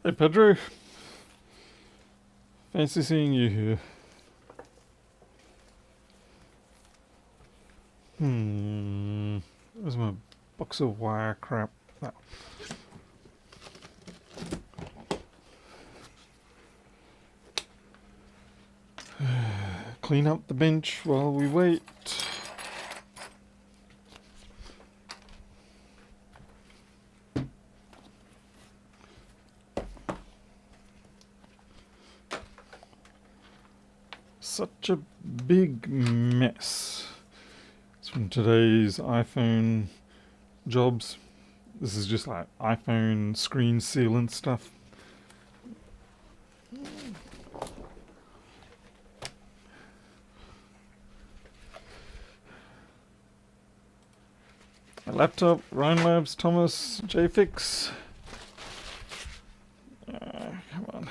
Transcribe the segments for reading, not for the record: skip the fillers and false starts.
Hey Pedro, fancy seeing you here. Where's my box of wire crap? No. Clean up the bench while we wait. Such a big mess. It's from today's iPhone jobs. This is just like iPhone screen sealant stuff. My laptop, Ryan Labs, Thomas, JFix. Come on.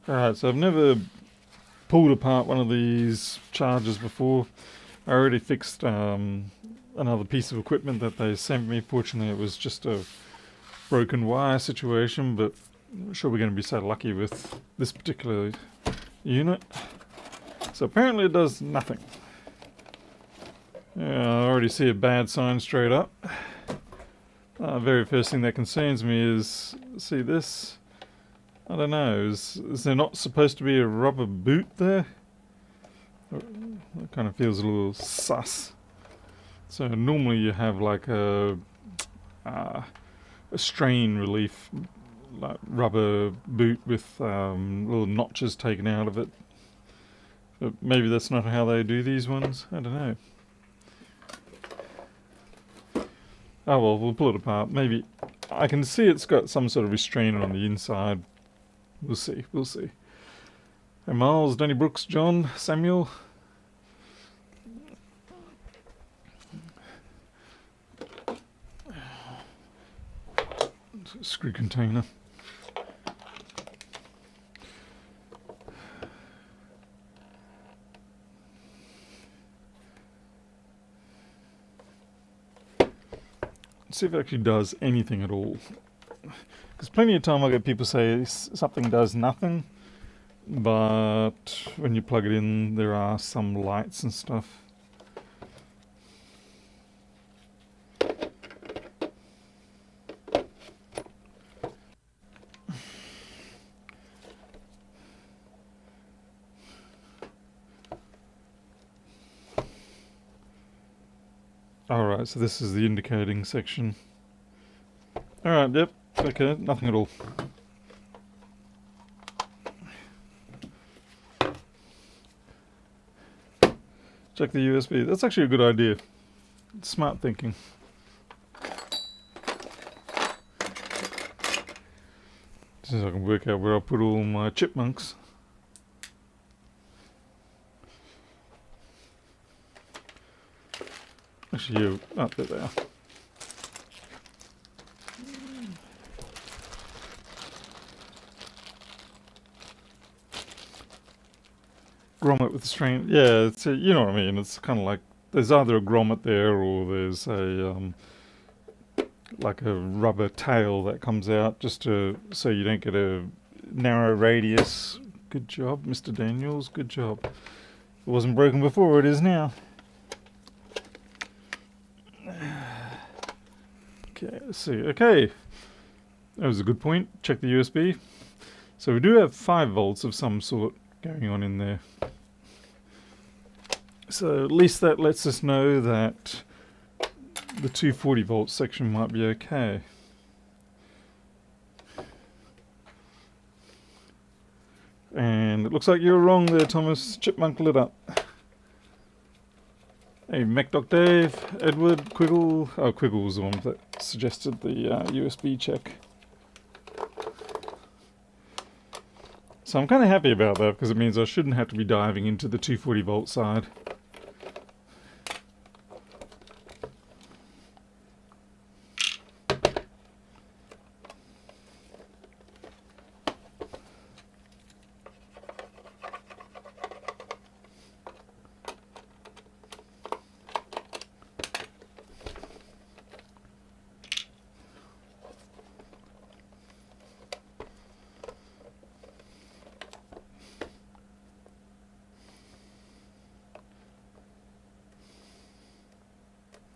Alright, so I've never pulled apart one of these chargers before. I already fixed another piece of equipment that they sent me. Fortunately, it was just a broken wire situation, but I'm sure we're going to be so lucky with this particular unit. So apparently it does nothing. Yeah, I already see a bad sign straight up. Very first thing that concerns me is, see this? I don't know, is there not supposed to be a rubber boot there? That kind of feels a little sus. So normally you have like a strain relief, like rubber boot with little notches taken out of it. But maybe that's not how they do these ones, I don't know. Oh well, we'll pull it apart. Maybe, I can see it's got some sort of restrainer on the inside. We'll see, we'll see. Hey Miles, Danny Brooks, John, Samuel. Screw container. Let's see if it actually does anything at all. Because plenty of time I get people say something does nothing, but when you plug it in there are some lights and stuff. Alright, so this is the indicating section. Alright, yep, okay, nothing at all. Check the USB. That's actually a good idea. It's smart thinking. Since I can work out where I'll put all my chipmunks. Actually, oh, there they are. Grommet with the strain. Yeah, it's a, you know what I mean. It's kind of like there's either a grommet there or there's a like a rubber tail that comes out just to so you don't get a narrow radius. Good job, Mr. Daniels. Good job. It wasn't broken before. It is now. Okay, let's see. Okay, that was a good point. Check the USB. So we do have 5 volts of some sort going on in there. So at least that lets us know that the 240 volt section might be okay. And it looks like you were wrong there, Thomas. Chipmunk lit up. Hey, MacDoc Dave, Edward, Quiggle. Oh, Quiggle was the one that suggested the USB check. So I'm kind of happy about that because it means I shouldn't have to be diving into the 240 volt side.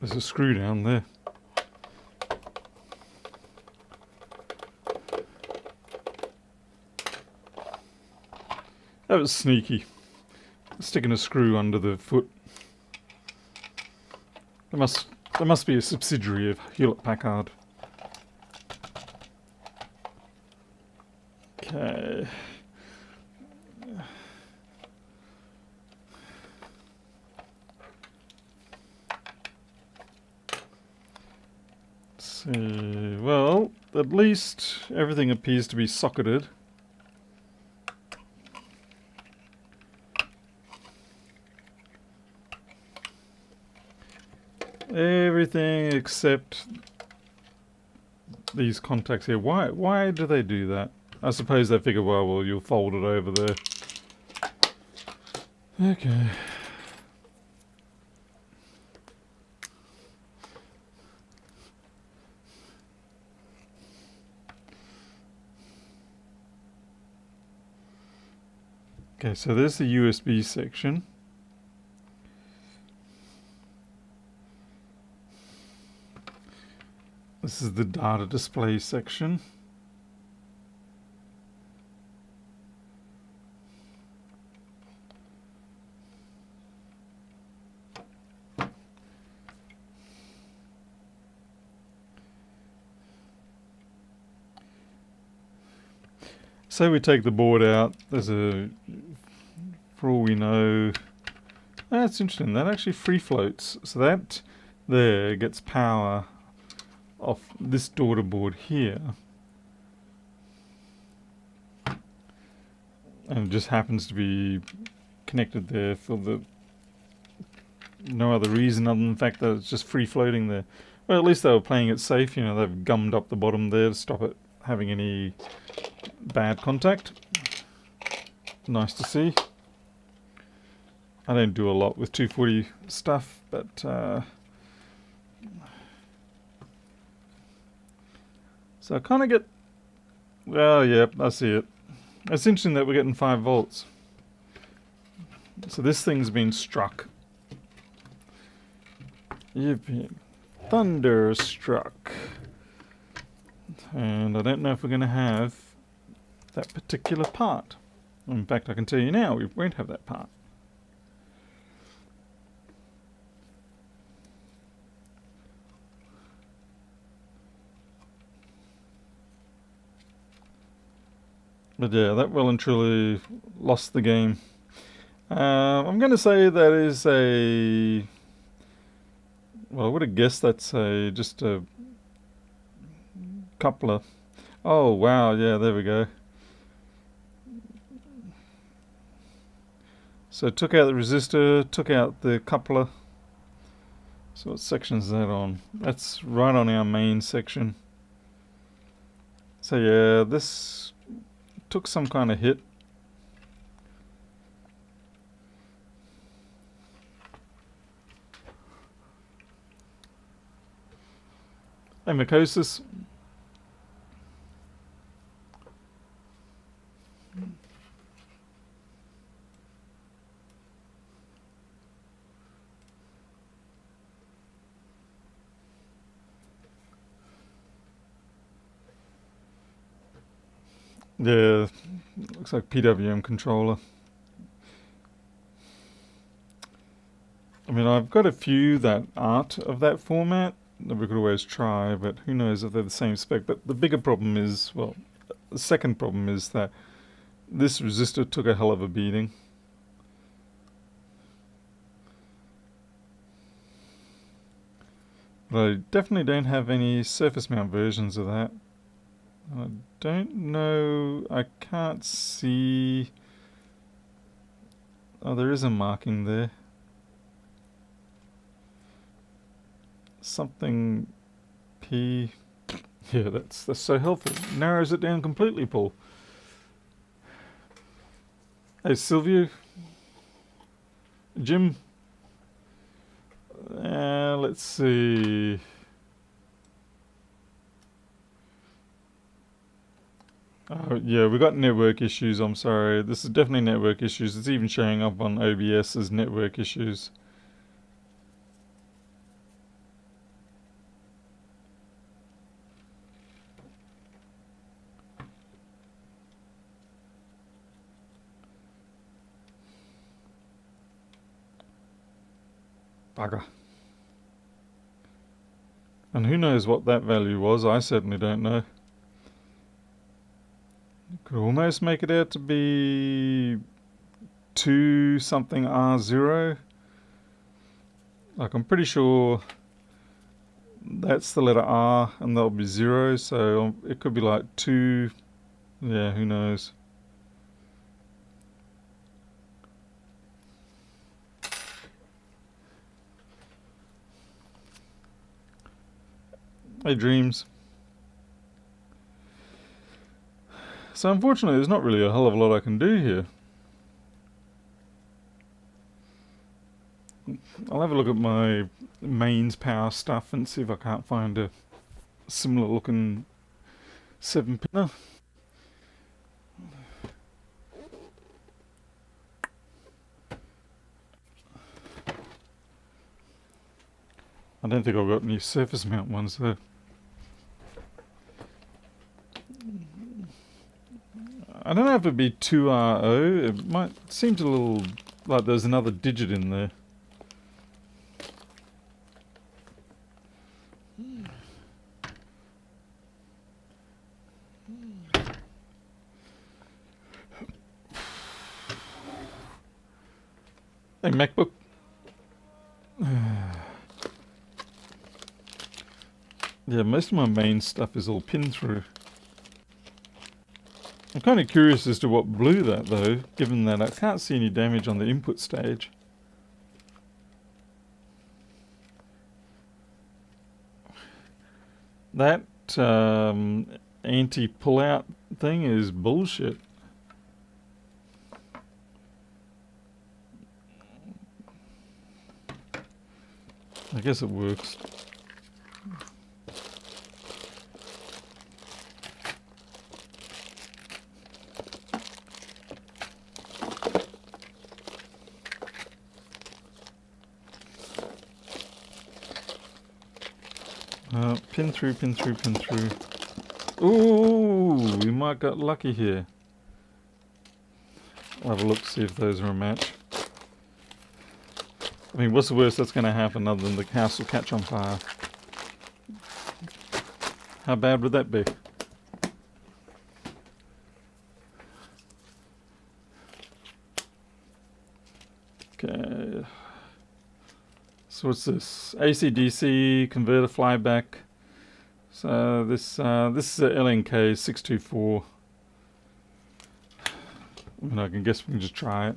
There's a screw down there. That was sneaky. Sticking a screw under the foot. There must be a subsidiary of Hewlett-Packard. Okay. Let's see. Well, at least everything appears to be socketed. Everything except these contacts here. Why do they do that? I suppose they figure, well, you'll fold it over there. Okay. Okay, so there's the USB section. This is the data display section. So we take the board out. There's a, for all we know, that's interesting. That actually free floats. So that there gets power off this daughter board here, and it just happens to be connected there for the no other reason other than the fact that it's just free floating there. Well, at least they were playing it safe. You know, they've gummed up the bottom there to stop it having any bad contact. Nice to see. I don't do a lot with 240 stuff, but so I kind of get, well, yeah, I see it. It's interesting that we're getting 5 volts. So this thing's been struck. You've been thunderstruck. And I don't know if we're going to have that particular part. In fact, I can tell you now, we won't have that part. But yeah, that well and truly lost the game. I'm going to say that is a, well, I would have guessed that's just a coupler. Oh wow, yeah, there we go. So took out the resistor, took out the coupler. So what section is that on? That's right on our main section. So yeah, this took some kind of hit. Amycosis. Yeah, looks like PWM controller. I mean, I've got a few that aren't of that format that we could always try, but who knows if they're the same spec. But the bigger problem is, well, the second problem is that this resistor took a hell of a beating. But I definitely don't have any surface mount versions of that. I don't know, I can't see. Oh, there is a marking there. Something P. Yeah, that's so helpful. Narrows it down completely, Paul. Hey, Silvio. Jim. Let's see. Oh, yeah, we got network issues, I'm sorry. This is definitely network issues. It's even showing up on OBS as network issues. Bugger. And who knows what that value was? I certainly don't know. Could almost make it out to be 2 something R0. Like, I'm pretty sure that's the letter R and that'll be 0, so it could be like 2. Yeah, who knows. Hey, dreams. So unfortunately, there's not really a hell of a lot I can do here. I'll have a look at my mains power stuff and see if I can't find a similar looking 7-pinner. I don't think I've got any surface mount ones though. I don't know if it'd be 2RO. It might seem a little like there's another digit in there. Hey, MacBook. Yeah, most of my main stuff is all pinned through. I'm kind of curious as to what blew that though, given that I can't see any damage on the input stage. That anti-pull-out thing is bullshit. I guess it works. Pin through, pin through, pin through. Ooh, we might got lucky here. I'll have a look, see if those are a match. I mean, what's the worst that's going to happen other than the house will catch on fire? How bad would that be? Okay. So what's this? AC/DC converter flyback. So this is a LNK 624. I mean, I can guess we can just try it.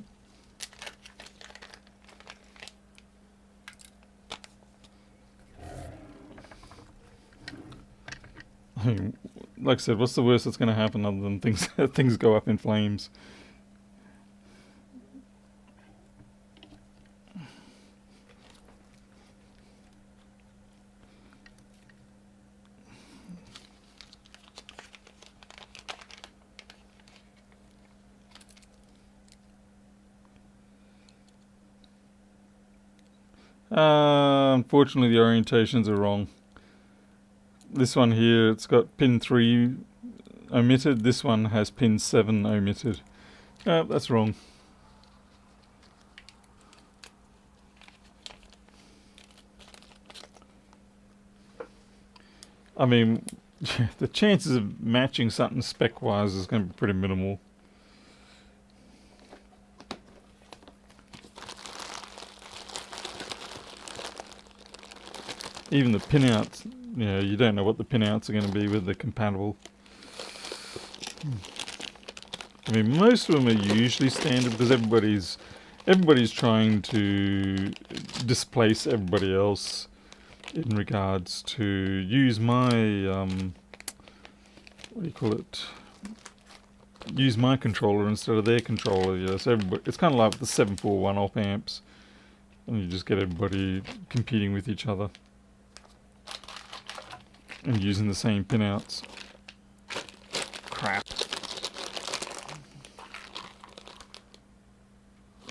I mean, like I said, what's the worst that's going to happen other than things go up in flames? Unfortunately, the orientations are wrong. This one here, it's got pin 3 omitted. This one has pin 7 omitted. That's wrong. I mean, the chances of matching something spec-wise is going to be pretty minimal. Even the pinouts, you know, you don't know what the pinouts are going to be, whether they're compatible. I mean, most of them are usually standard because everybody's trying to displace everybody else in regards to use my what do you call it? Use my controller instead of their controller. Yeah, so it's kind of like the 741 op amps, and you just get everybody competing with each other and using the same pinouts. Crap.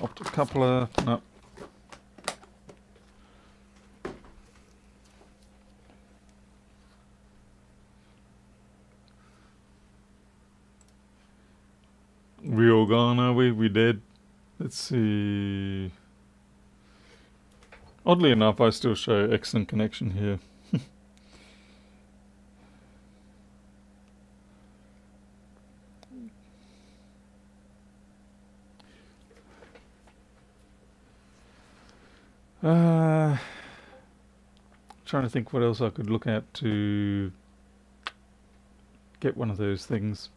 Optic coupler, no. We all gone, are we? We dead? Let's see. Oddly enough, I still show excellent connection here. Trying to think what else I could look at to get one of those things.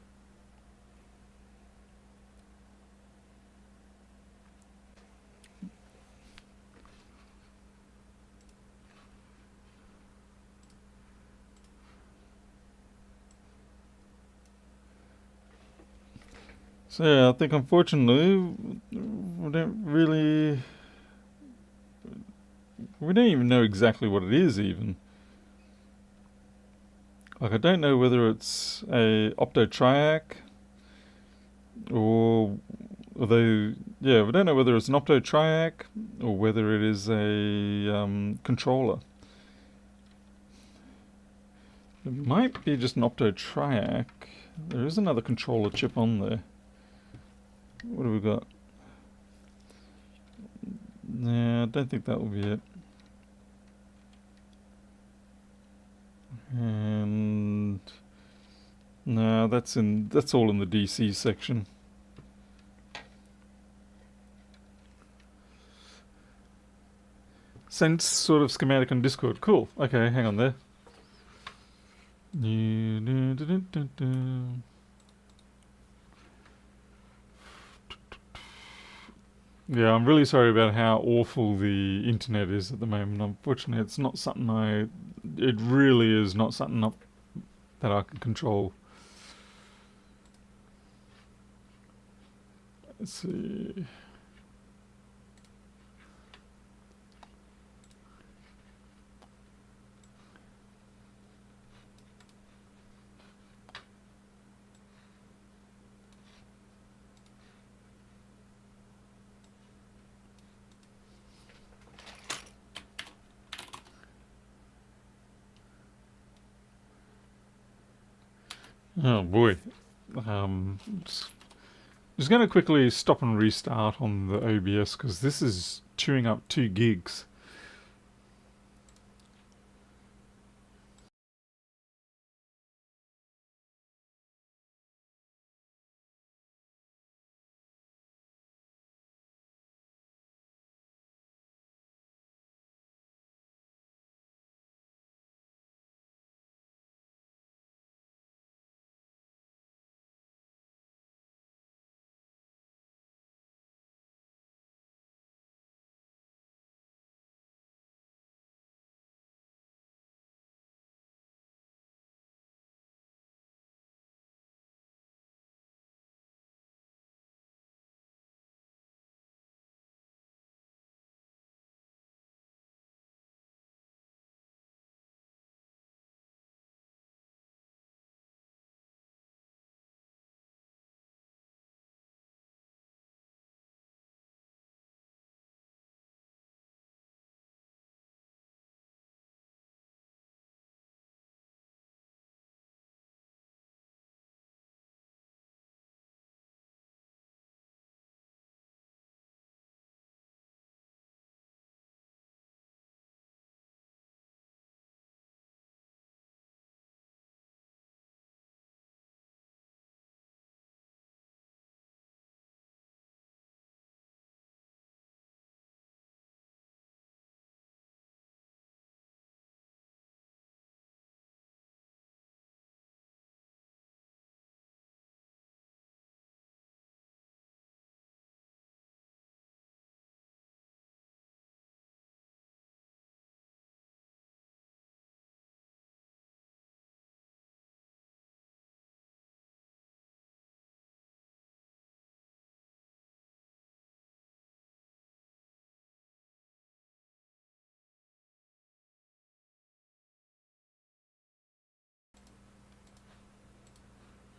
So yeah, I think unfortunately we don't even know exactly what it is even. Like I don't know whether it's a optotriac or although yeah, we don't know whether it's an optotriac or whether it is a controller. It might be just an optotriac. There is another controller chip on there. What have we got? Nah, I don't think that will be it. And no, that's all in the DC section. Sent sort of schematic on Discord. Cool. Okay, hang on there. Yeah, I'm really sorry about how awful the internet is at the moment. Unfortunately, it's not something it really is not something that I can control. Let's see. Oh boy. Just going to quickly stop and restart on the OBS because this is chewing up 2 gigs.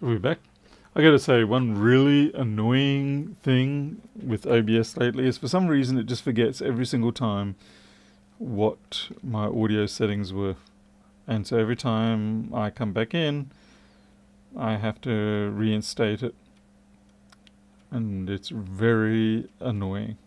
Are we back? I gotta say, one really annoying thing with OBS lately is for some reason it just forgets every single time what my audio settings were. And so every time I come back in, I have to reinstate it. And it's very annoying.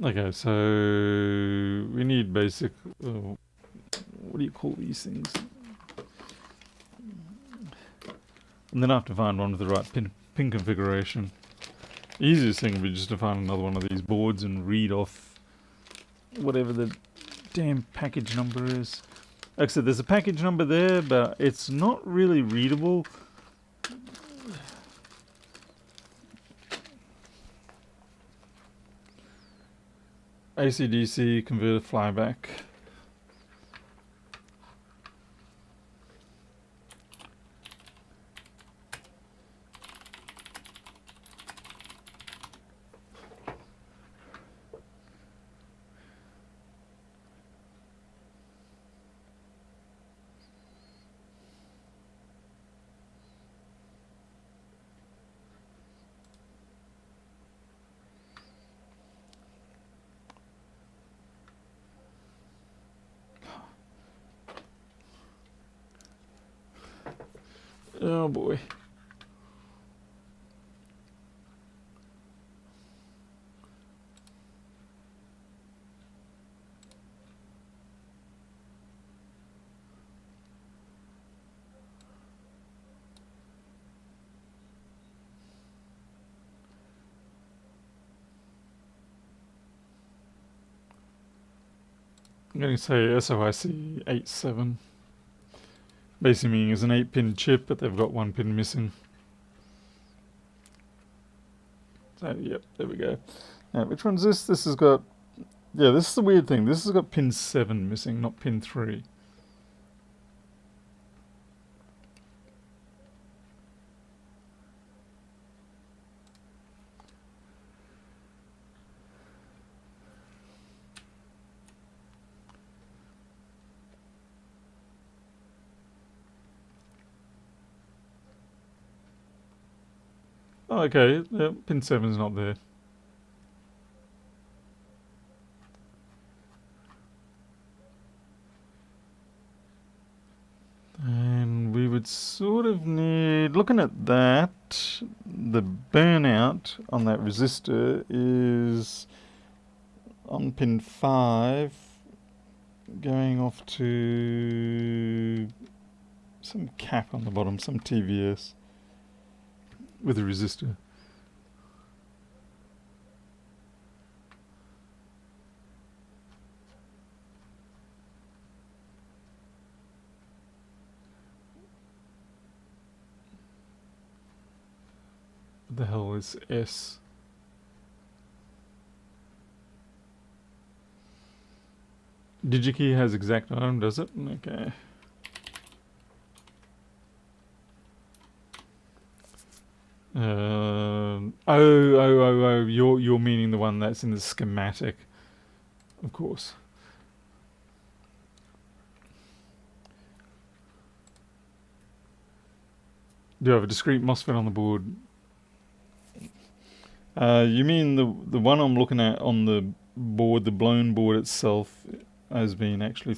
Okay, so we need basic. What do you call these things? And then I have to find one with the right pin configuration. Easiest thing would be just to find another one of these boards and read off whatever the damn package number is. Like I said, there's a package number there, but it's not really readable. AC/DC converter flyback. Oh boy. I'm going to say SOIC 87. Basically meaning it's an 8-pin chip, but they've got 1 pin missing. So, yep, there we go. Now, which one's this? This has got... Yeah, this is the weird thing. This has got pin 7 missing, not pin 3. Oh, okay. Yep, pin 7's not there. And we would sort of need... Looking at that, the burnout on that resistor is on pin 5, going off to some cap on the bottom, some TVS with a resistor. What the hell is S? DigiKey has exact ohm, does it? Okay. You're meaning the one that's in the schematic, of course. Do you have a discrete MOSFET on the board? You mean the one I'm looking at on the board, the blown board itself, as being actually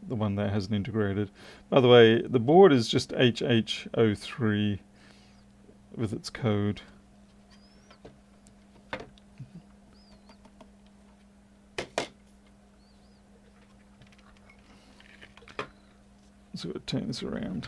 the one that hasn't integrated. By the way, the board is just HH03 with its code. So we'll turn this around.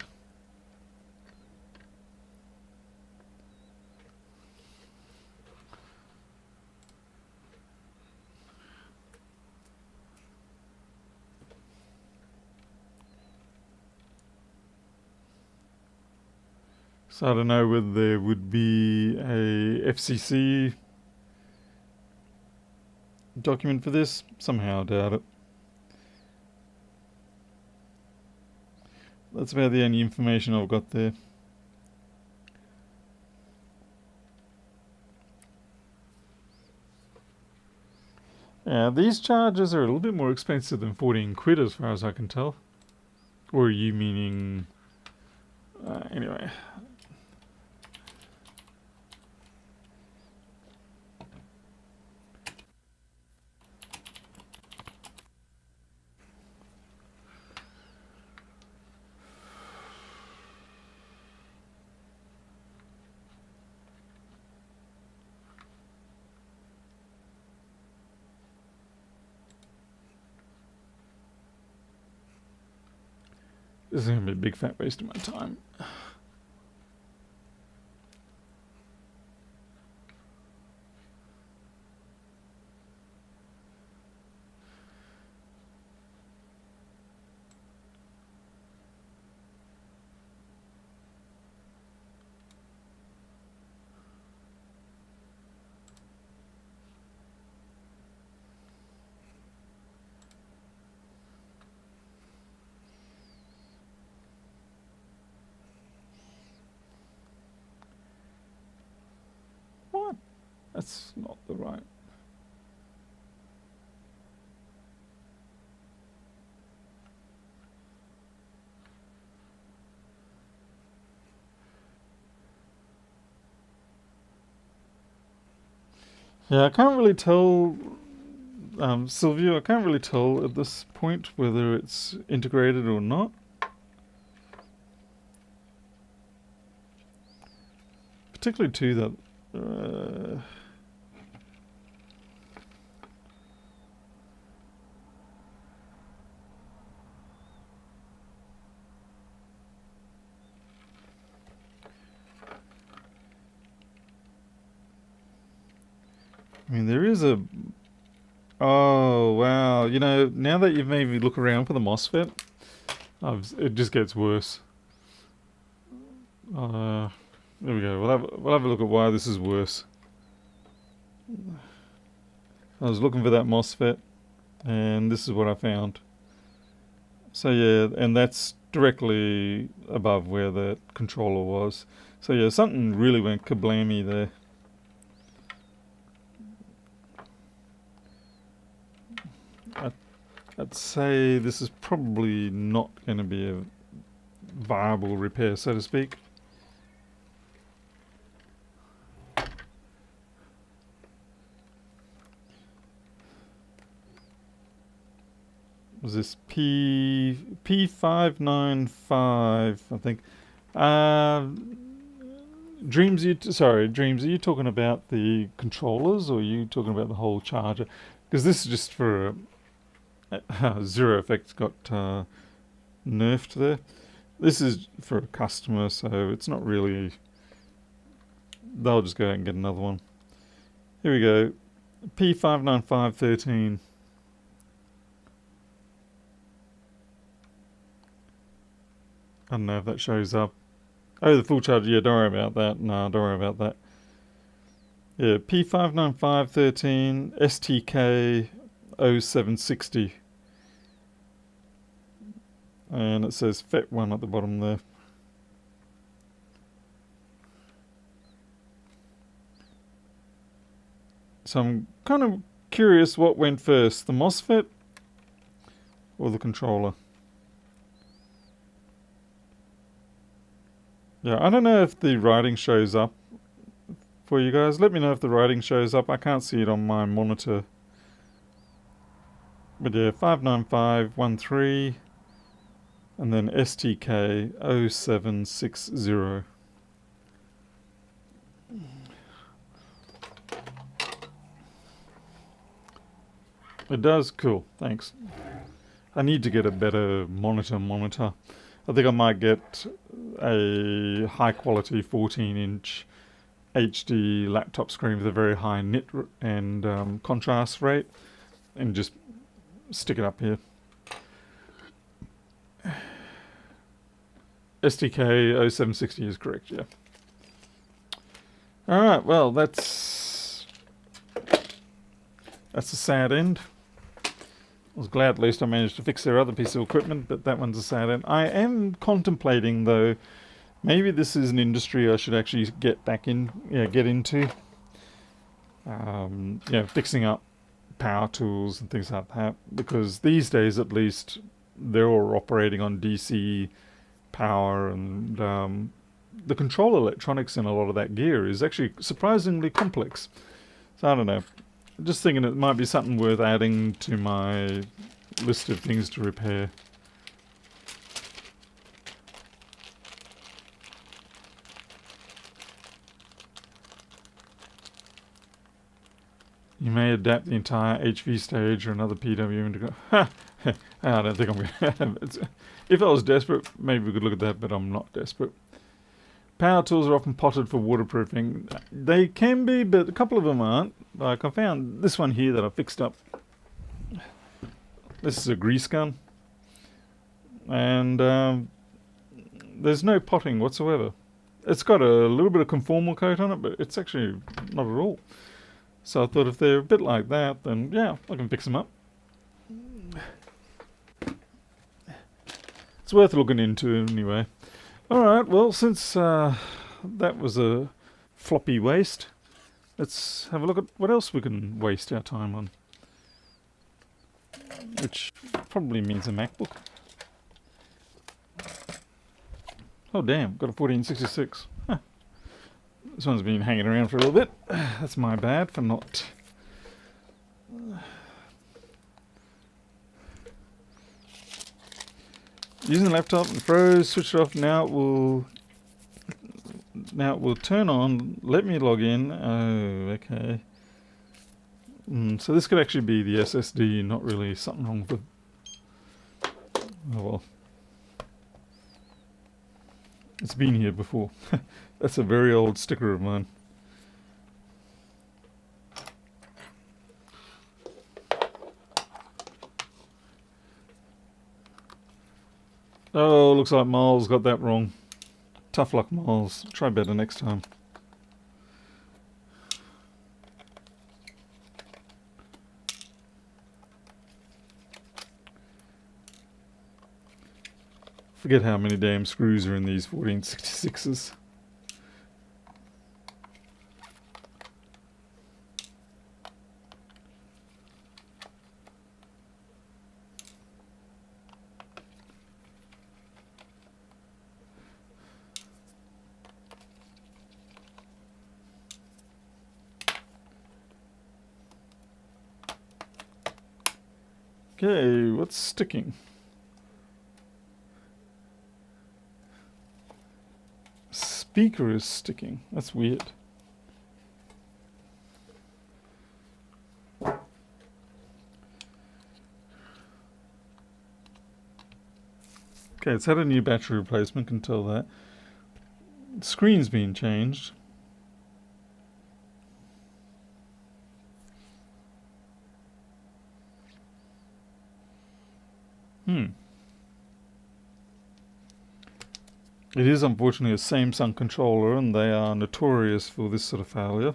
So I don't know whether there would be a FCC document for this. Somehow I doubt it. That's about the only information I've got there. Yeah, these chargers are a little bit more expensive than 14 quid as far as I can tell. Or are you meaning... anyway. This is going to be a big fat waste of my time. What? That's not the right. Yeah, I can't really tell, Sylvia, I can't really tell at this point whether it's integrated or not. Particularly too that I mean, there is a... Oh, wow. You know, now that you've made me look around for the MOSFET, it just gets worse. There we go. We'll have a look at why this is worse. I was looking for that MOSFET, and this is what I found. So yeah, and that's directly above where the controller was. So yeah, something really went kablammy there. I'd say this is probably not going to be a viable repair, so to speak. Was this P595, I think. Dreams, Dreams, are you talking about the controllers or are you talking about the whole charger? Because this is just for Zero Effect's got nerfed there. This is for a customer, so it's not really... They'll just go out and get another one. Here we go. P59513. I don't know if that shows up. Oh, the full charger. Yeah, don't worry about that. No, don't worry about that. Yeah, P59513 STK 0760. And it says FET1 at the bottom there. So I'm kind of curious what went first, the MOSFET or the controller. Yeah, I don't know if the writing shows up for you guys. Let me know if the writing shows up. I can't see it on my monitor. But yeah, 59513 and then STK 0760. It does? Cool, thanks. I need to get a better monitor. I think I might get a high quality 14-inch HD laptop screen with a very high nit and contrast rate and just stick it up here. STK 0760 is correct, yeah. Alright, well that's a sad end. I was glad at least I managed to fix their other piece of equipment, but that one's a sad end. I am contemplating though, maybe this is an industry I should actually get back in, get into. Fixing up power tools and things like that, because these days at least they're all operating on DC power, and the control electronics in a lot of that gear is actually surprisingly complex. So I don't know. Just thinking it might be something worth adding to my list of things to repair. You may adapt the entire HV stage or another PW into... Ha! I don't think I'm going to. If I was desperate, maybe we could look at that, but I'm not desperate. Power tools are often potted for waterproofing. They can be, but a couple of them aren't. Like I found this one here that I fixed up. This is a grease gun. And there's no potting whatsoever. It's got a little bit of conformal coat on it, but it's actually not at all. So I thought if they're a bit like that, then yeah, I can fix them up. It's worth looking into anyway. Alright, well, since that was a floppy waste, let's have a look at what else we can waste our time on. Which probably means a MacBook. Oh damn, got a 1466. Huh. This one's been hanging around for a little bit. That's my bad for not... Using the laptop, it froze, switched it off, now it will turn on, let me log in. Oh, okay. So this could actually be the SSD, not really something wrong with it. Oh well. It's been here before. That's a very old sticker of mine. Oh, looks like Miles got that wrong. Tough luck, Miles. Try better next time. Forget how many damn screws are in these 1466s. Okay, what's sticking? Speaker is sticking. That's weird. Okay, it's had a new battery replacement, can tell that. The screen's been changed. It is unfortunately a Samsung controller, and they are notorious for this sort of failure.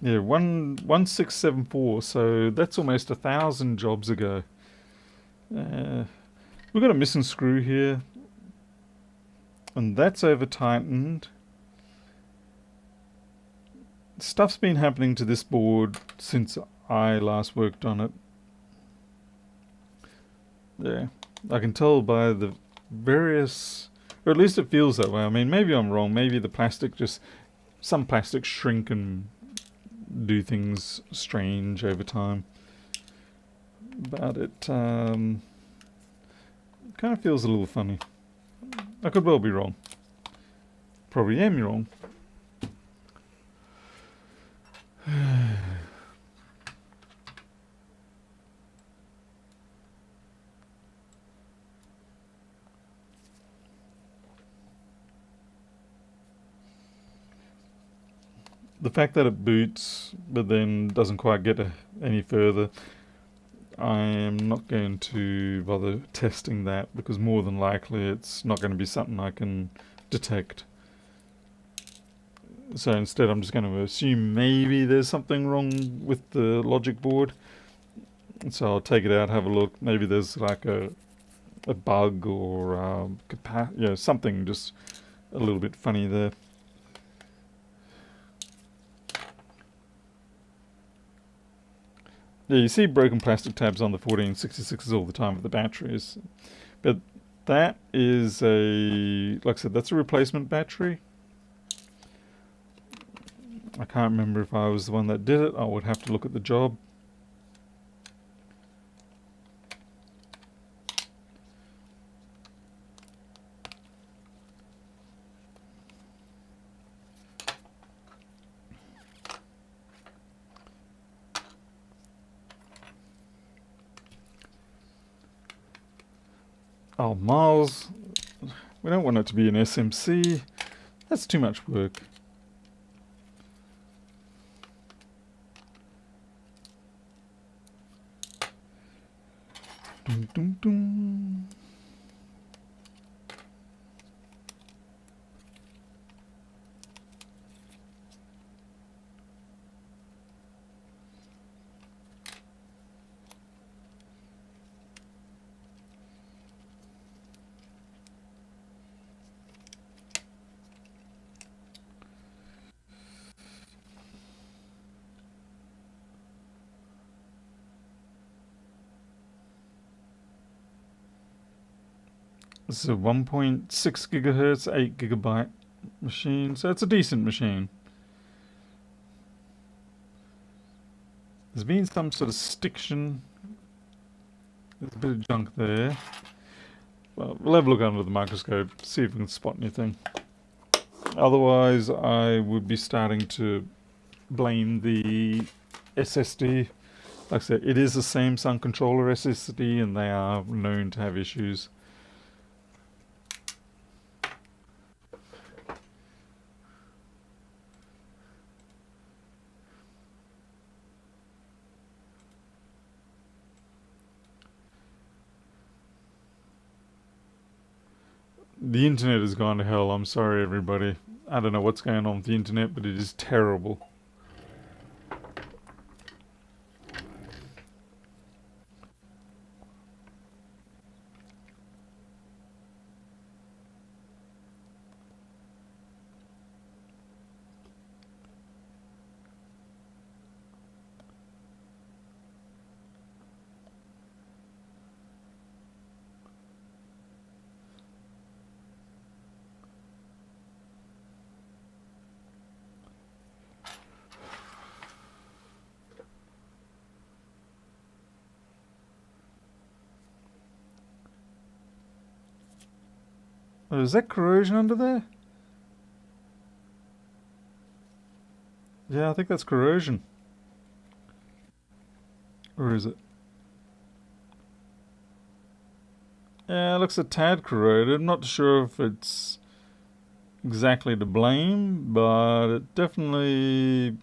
Yeah, 1674, so that's almost 1,000 jobs ago. We've got a missing screw here, and that's over tightened. Stuff's been happening to this board since I last worked on it. There, I can tell by the various, or at least it feels that way. I mean, maybe I'm wrong. Maybe the plastic some plastics shrink and do things strange over time. But it kind of feels a little funny. I could well be wrong. Probably am wrong. The fact that it boots but then doesn't quite get any further, I am not going to bother testing that, because more than likely it's not going to be something I can detect. So instead I'm just going to assume maybe there's something wrong with the logic board. So I'll take it out, have a look. Maybe there's like a bug or something just a little bit funny there. Yeah, you see broken plastic tabs on the 1466s all the time with the batteries. But that is like I said, that's a replacement battery. I can't remember if I was the one that did it. I would have to look at the job. Oh, miles. We don't want it to be an SMC. That's too much work. Dum, dum, dum. This is a 1.6 gigahertz, 8 gigabyte machine, so it's a decent machine. There's been some sort of stiction. There's a bit of junk there. Well, we'll have a look under the microscope, see if we can spot anything. Otherwise, I would be starting to blame the SSD. Like I said, it is a Samsung controller SSD, and they are known to have issues. The internet has gone to hell. I'm sorry, everybody. I don't know what's going on with the internet, but it is terrible. Oh, is that corrosion under there? Yeah, I think that's corrosion. Or is it? Yeah, it looks a tad corroded. I'm not sure if it's exactly to blame, but it definitely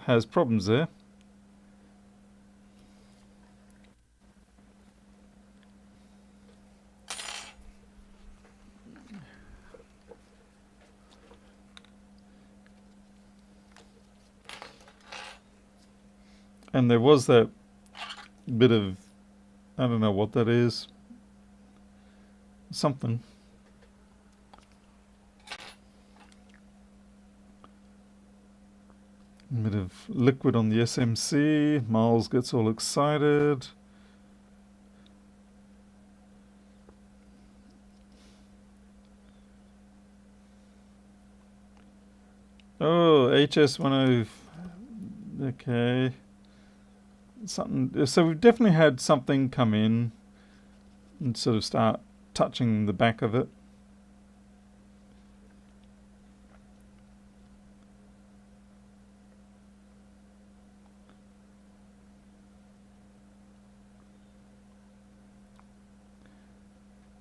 has problems there. And there was that bit of, I don't know what that is. Something. A bit of liquid on the SMC. Miles gets all excited. Oh, HS10. Okay. Something. So we've definitely had something come in and sort of start touching the back of it.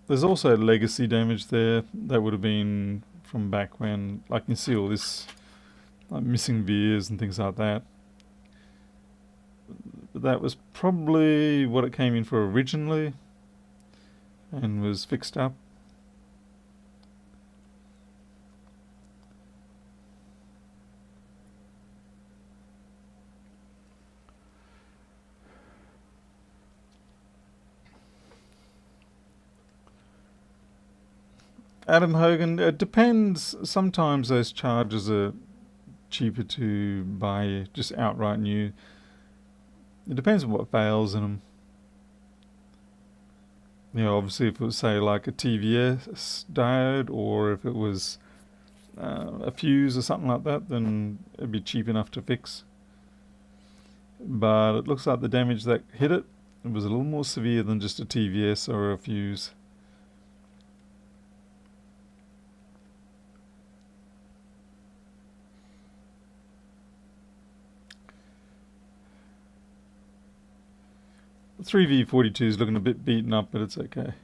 There's also legacy damage there. That would have been from back when, like, you can see all this, like, missing vias and things like that. But that was probably what it came in for originally and was fixed up. Adam Hogan, it depends. Sometimes those chargers are cheaper to buy just outright new. It depends on what fails in them. You know, obviously if it was, say, like a TVS diode, or if it was a fuse or something like that, then it'd be cheap enough to fix. But it looks like the damage that hit it was a little more severe than just a TVS or a fuse. The 3V42 is looking a bit beaten up, but it's okay.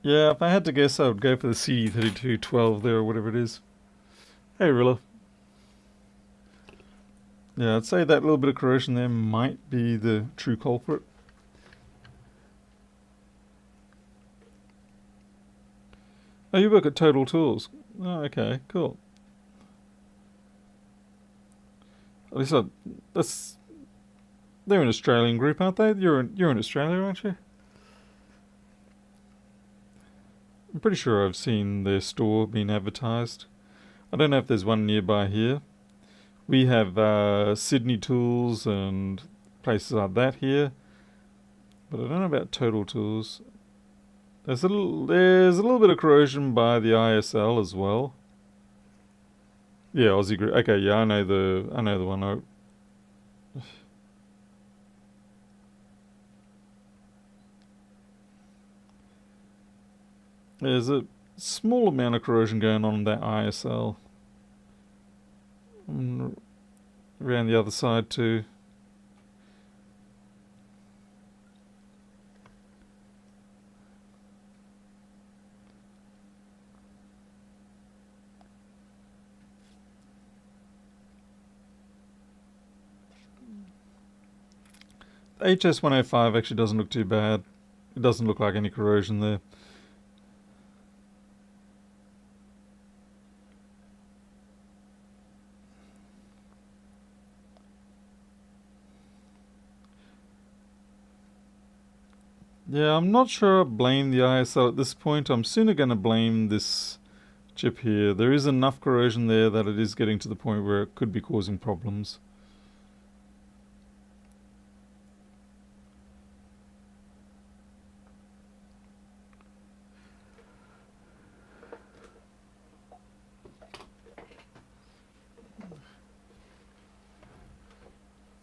Yeah, if I had to guess, I would go for the CD3212 there or whatever it is. Hey, Rilla. Yeah, I'd say that little bit of corrosion there might be the true culprit. Oh, you work at Total Tools. Oh, okay, cool. At least that's they're an Australian group, aren't they? You're in Australia, aren't you? I'm pretty sure I've seen their store being advertised. I don't know if there's one nearby here. We have Sydney Tools and places like that here, but I don't know about Total Tools. There's a little bit of corrosion by the ISL as well. Yeah, Aussie Group. Okay, yeah, I know the one. There's a small amount of corrosion going on in that ISL. And around the other side too. The HS105 actually doesn't look too bad. It doesn't look like any corrosion there. Yeah, I'm not sure I blame the ISL at this point. I'm sooner going to blame this chip here. There is enough corrosion there that it is getting to the point where it could be causing problems.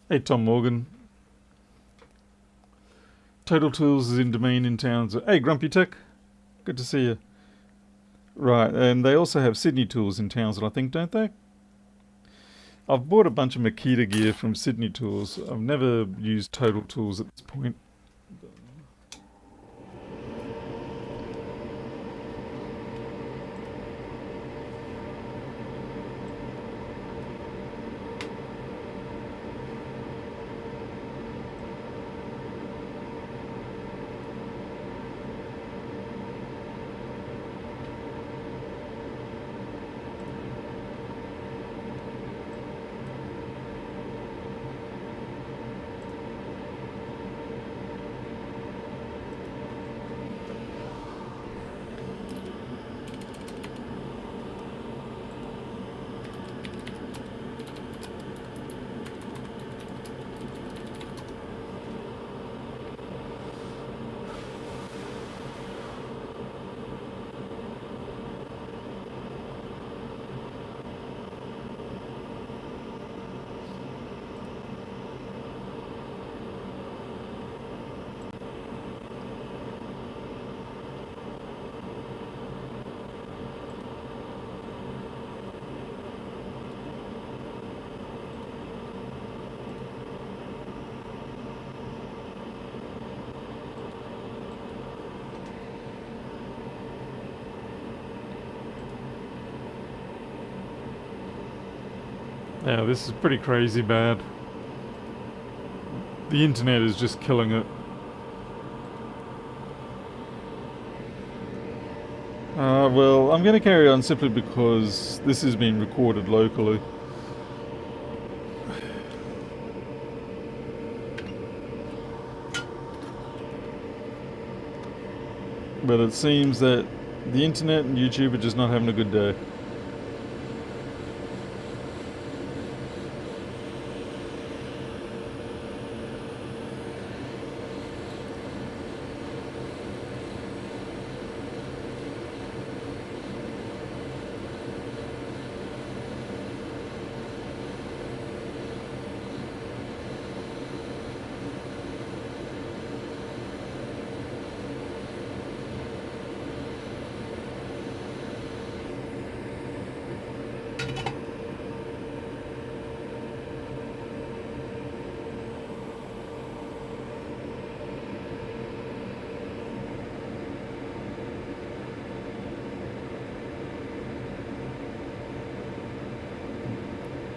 Hey, Tom Morgan. Total Tools is in domain in towns. Hey, Grumpy Tech. Good to see you. Right, and they also have Sydney Tools in Townsville, I think, don't they? I've bought a bunch of Makita gear from Sydney Tools. I've never used Total Tools at this point. Yeah, this is pretty crazy bad. The internet is just killing it. Well, I'm going to carry on simply because this is being recorded locally. But it seems that the internet and YouTube are just not having a good day.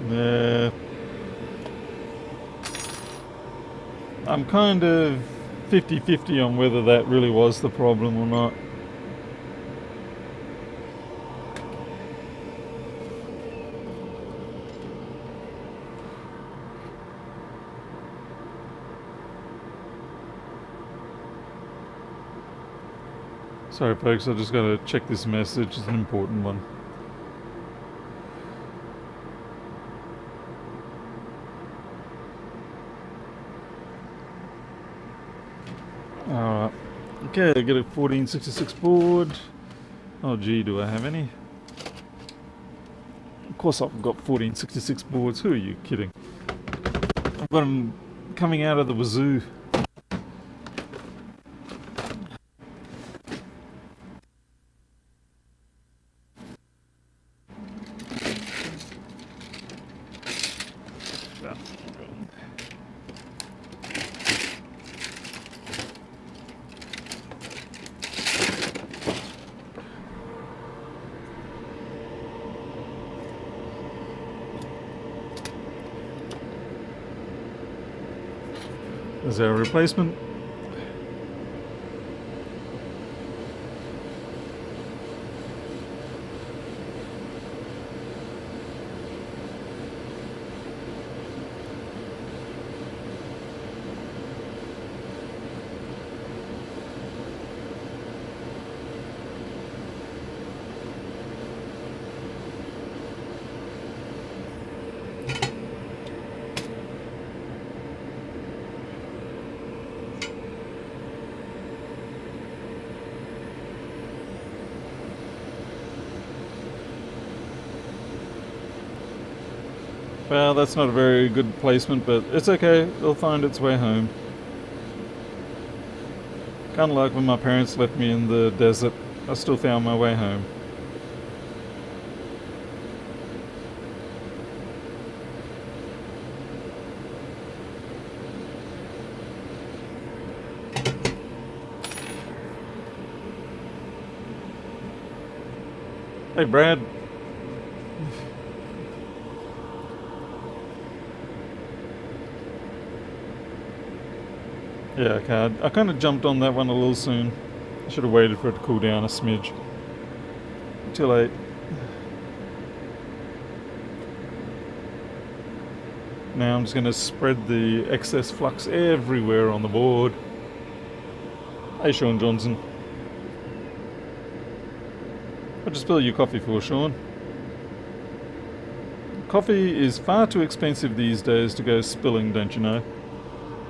Yeah. I'm kind of 50-50 on whether that really was the problem or not. Sorry folks, I just gotta check this message, it's an important one. Alright. Okay, I get a 1466 board. Oh gee, do I have any? Of course I've got 1466 boards, who are you kidding? I've got them coming out of the wazoo. There's our replacement. Well, that's not a very good placement, but it's okay. It'll find its way home. Kind of like when my parents left me in the desert. I still found my way home. Hey, Brad. Yeah, okay. I kind of jumped on that one a little soon. I should have waited for it to cool down a smidge. Too late. Now I'm just going to spread the excess flux everywhere on the board. Hey, Sean Johnson. What'd you spill your coffee for, Sean? Coffee is far too expensive these days to go spilling, don't you know?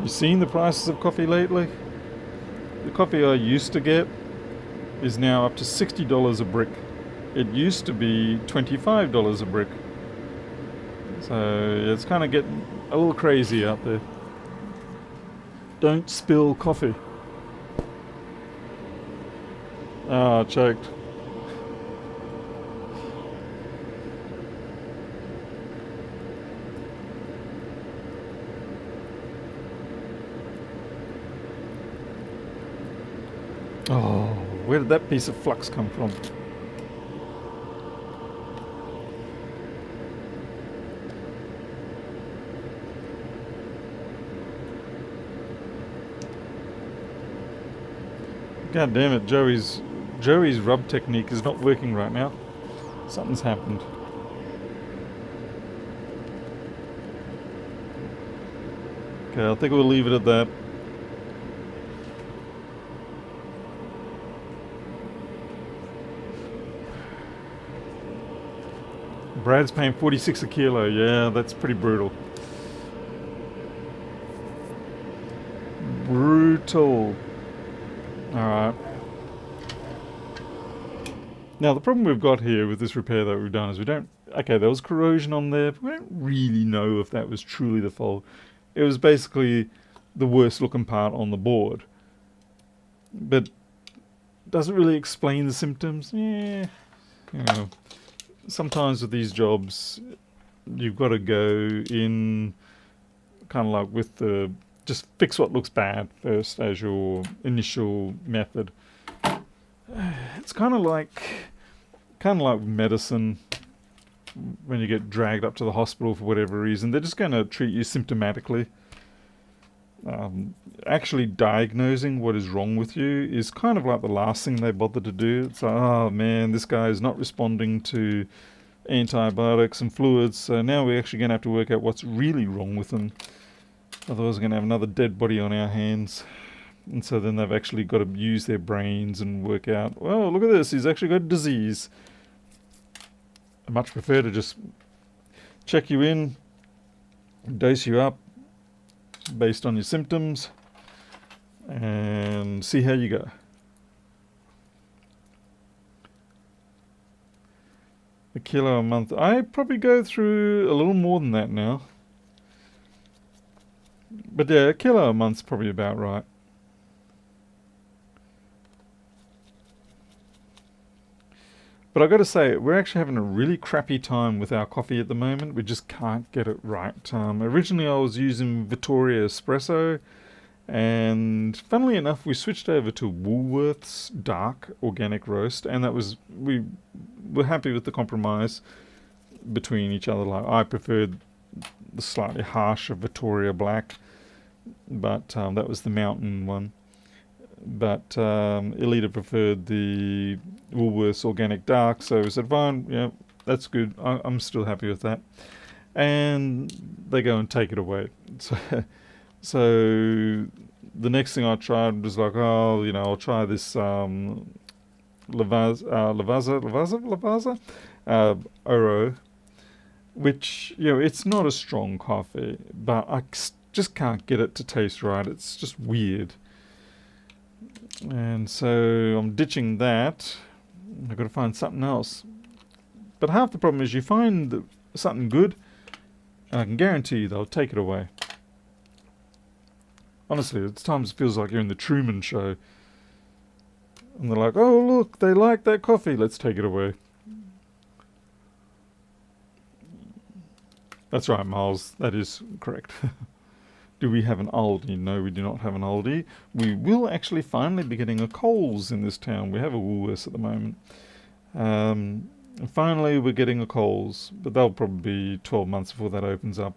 You seen the prices of coffee lately? The coffee I used to get is now up to $60 a brick. It used to be $25 a brick. So it's kind of getting a little crazy out there. Don't spill coffee. Ah, choked. Oh, where did that piece of flux come from? God damn it, Joey's rub technique is not working right now. Something's happened. Okay, I think we'll leave it at that. Brad's paying 46 a kilo. Yeah, that's pretty brutal. Brutal. Alright. Now the problem we've got here with this repair that we've done is okay, there was corrosion on there, but we don't really know if that was truly the fault. It was basically the worst looking part on the board. But does it really explain the symptoms? Yeah. You know, sometimes with these jobs, you've got to go in kind of like with the just fix what looks bad first as your initial method. It's kind of like medicine. when you get dragged up to the hospital for whatever reason. They're just going to treat you symptomatically. Actually diagnosing what is wrong with you is kind of like the last thing they bother to do. It's like, oh man, this guy is not responding to antibiotics and fluids, so now we're actually going to have to work out what's really wrong with them. Otherwise we're going to have another dead body on our hands. And so then they've actually got to use their brains and work out, well, look at this, he's actually got disease. I much prefer to just check you in, dose you up based on your symptoms, and see how you go. A kilo a month. I probably go through a little more than that now. But yeah, a kilo a month's probably about right. But I've got to say, we're actually having a really crappy time with our coffee at the moment. We just can't get it right. Originally I was using Vittoria Espresso, and funnily enough, we switched over to Woolworth's Dark Organic Roast, and we were happy with the compromise between each other. Like, I preferred the slightly harsher Vittoria Black, but that was the mountain one. But Elita preferred the Woolworths Organic Dark, so we said, fine, yeah, that's good. I'm still happy with that. And they go and take it away. So the next thing I tried was like, oh, I'll try this Lavazza Oro, which, it's not a strong coffee, but I just can't get it to taste right. It's just weird. And so I'm ditching that. I've got to find something else. But half the problem is you find something good, and I can guarantee you they'll take it away. Honestly, at times it feels like you're in the Truman Show. And they're like, oh look, they like that coffee, let's take it away. That's right, Miles, that is correct. Do we have an Aldi? No, we do not have an Aldi. We will actually finally be getting a Coles in this town. We have a Woolworths at the moment. And finally, we're getting a Coles, but they'll probably be 12 months before that opens up.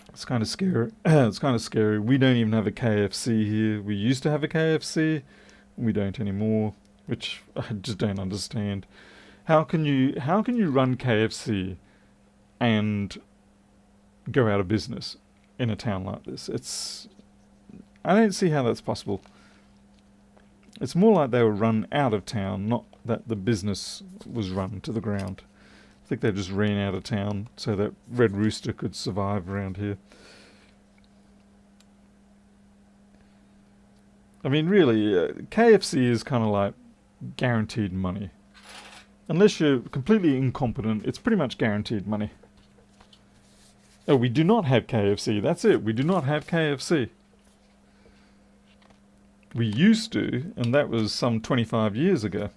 It's kind of scary. It's kind of scary. We don't even have a KFC here. We used to have a KFC. We don't anymore, which I just don't understand. How can you run KFC and go out of business in a town like this? I don't see how that's possible. It's more like they were run out of town, not that the business was run to the ground. I think they just ran out of town so that Red Rooster could survive around here. I mean, really, KFC is kind of like guaranteed money. Unless you're completely incompetent, it's pretty much guaranteed money. Oh, we do not have KFC. That's it. We do not have KFC. We used to, and that was some 25 years ago.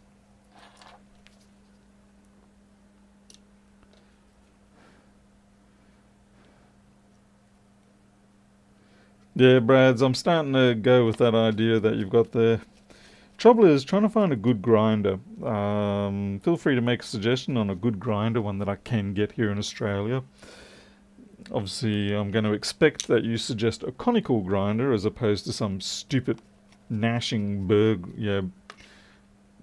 Yeah, Brads, I'm starting to go with that idea that you've got there. Trouble is trying to find a good grinder. Feel free to make a suggestion on a good grinder, one that I can get here in Australia. Obviously, I'm going to expect that you suggest a conical grinder as opposed to some stupid gnashing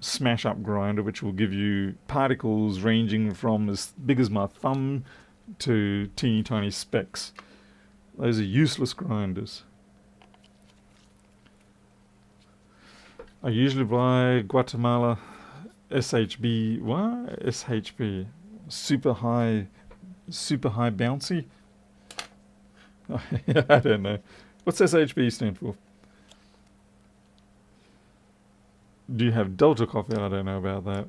smash-up grinder, which will give you particles ranging from as big as my thumb to teeny tiny specks. Those are useless grinders. I usually buy Guatemala SHB. What? SHB. Super high bouncy? I don't know. What's SHB stand for? Do you have Delta coffee? I don't know about that.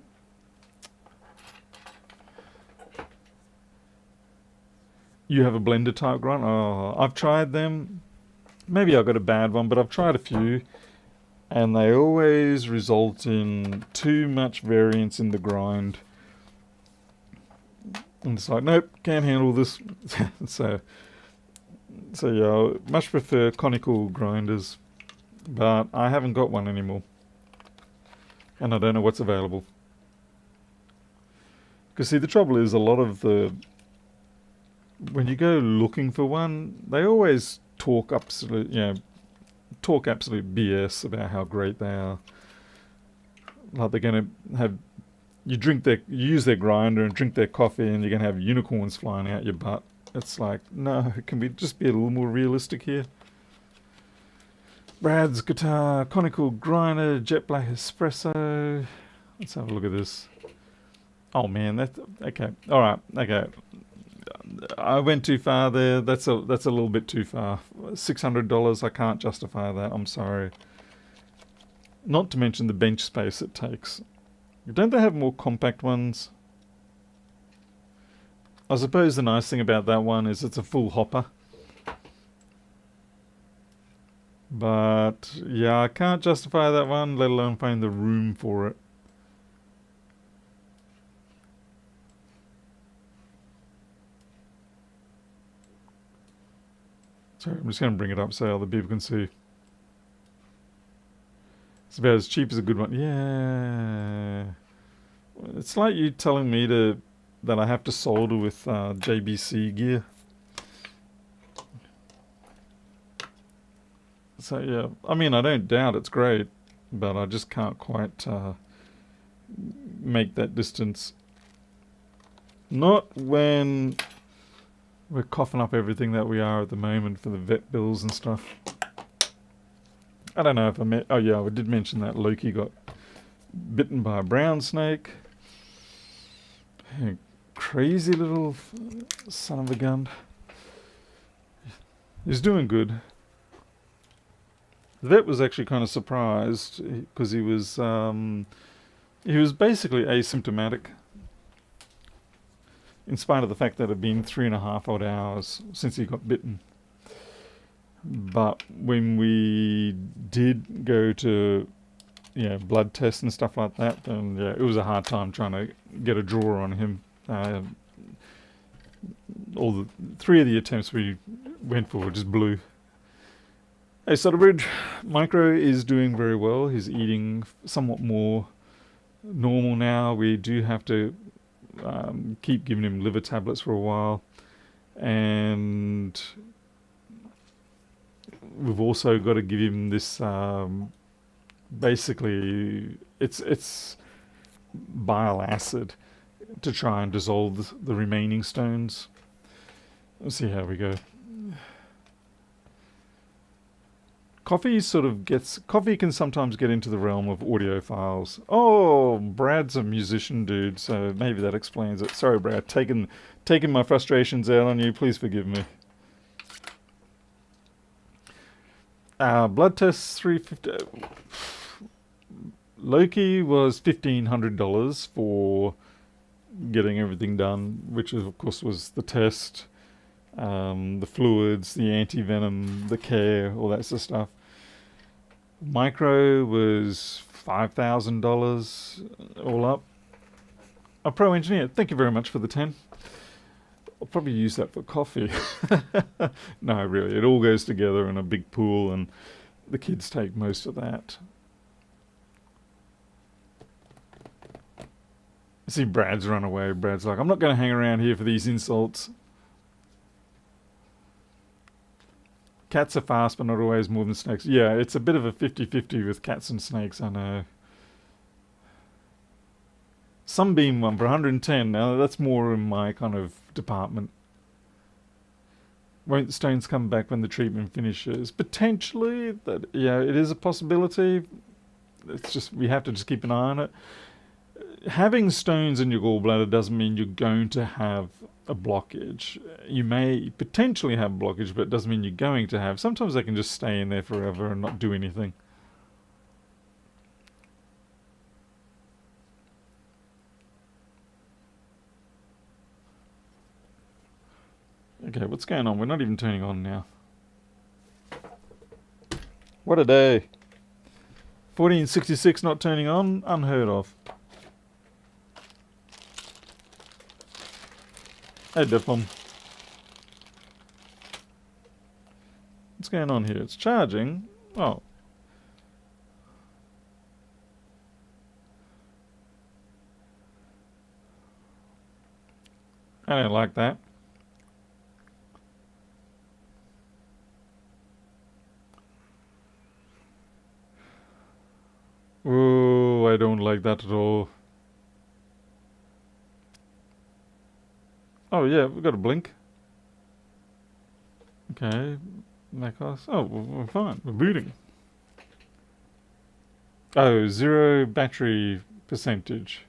You have a blender type grinder? Oh, I've tried them. Maybe I got a bad one, but I've tried a few. And they always result in too much variance in the grind. And it's like, nope, can't handle this. So yeah, I much prefer conical grinders. But I haven't got one anymore. And I don't know what's available. Because see, the trouble is a lot of when you go looking for one, they always talk absolute BS about how great they are. Like they're going to have you use their grinder and drink their coffee, and you're going to have unicorns flying out your butt. It's like, no, can we just be a little more realistic here? Brad's guitar, conical grinder, jet black espresso. Let's have a look at this. Oh man, that's okay. All right, okay. I went too far there. That's a little bit too far. $600. I can't justify that. I'm sorry. Not to mention the bench space it takes. Don't they have more compact ones? I suppose the nice thing about that one is it's a full hopper. But yeah, I can't justify that one, let alone find the room for it. Sorry, I'm just going to bring it up so other people can see. It's about as cheap as a good one. Yeah. It's like you telling me that I have to solder with JBC gear. So yeah, I mean, I don't doubt it's great, but I just can't quite make that distance. Not when we're coughing up everything that we are at the moment for the vet bills and stuff. I don't know if oh yeah, I did mention that Loki got bitten by a brown snake. Crazy little son of a gun. He's doing good. The vet was actually kind of surprised because he was basically asymptomatic, in spite of the fact that it had been 3.5 odd hours since he got bitten. But when we did go to blood tests and stuff like that, then yeah, it was a hard time trying to get a draw on him. All the 3 of the attempts we went for just blew. Hey, Sutterbridge, Micro is doing very well. He's eating somewhat more normal now. We do have to keep giving him liver tablets for a while, and we've also got to give him this. Basically, it's bile acid to try and dissolve the remaining stones. Let's see how we go. Coffee can sometimes get into the realm of audiophiles. Oh, Brad's a musician, dude, so maybe that explains it. Sorry, Brad, taking my frustrations out on you. Please forgive me. Blood tests $350. Loki was $1,500 for getting everything done, which of course was the test, the fluids, the anti-venom, the care, all that sort of stuff. Micro was $5,000 all up. A pro engineer, thank you very much for the 10. I'll probably use that for coffee. No, really, it all goes together in a big pool, and the kids take most of that. See, Brad's run away. Brad's like, I'm not going to hang around here for these insults. Cats are fast, but not always more than snakes. Yeah, it's a bit of a 50-50 with cats and snakes, I know. Sunbeam one for 110. Now, that's more in my kind of department. Won't the stones come back when the treatment finishes? Potentially. It is a possibility. It's just, we have to just keep an eye on it. Having stones in your gallbladder doesn't mean you're going to have a blockage. You may potentially have a blockage, but it doesn't mean you're going to have. Sometimes they can just stay in there forever and not do anything. Okay, what's going on? We're not even turning on now. What a day. 1466 not turning on? Unheard of. Hey, Deflum. What's going on here? It's charging. Oh. I don't like that. Oh, I don't like that at all. Oh yeah, we've got a blink. Okay, macOS. Oh, we're fine. We're booting. Oh, 0 battery percentage.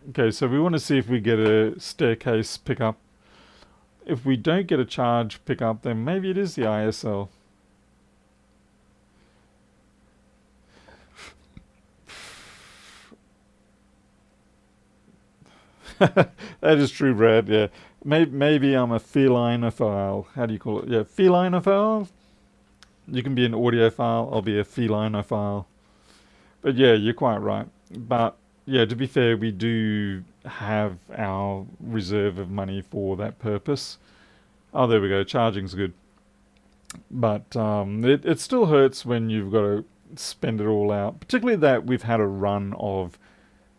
Okay, so we want to see if we get a staircase pickup. If we don't get a charge pickup, then maybe it is the ISL. That is true, Brad. Yeah, maybe I'm a felinophile. How do you call it? Yeah, felinophile. You can be an audiophile. I'll be a felinophile. But yeah, you're quite right. But yeah, to be fair, we do have our reserve of money for that purpose. Oh, there we go. Charging's good. But it still hurts when you've got to spend it all out. Particularly that we've had a run of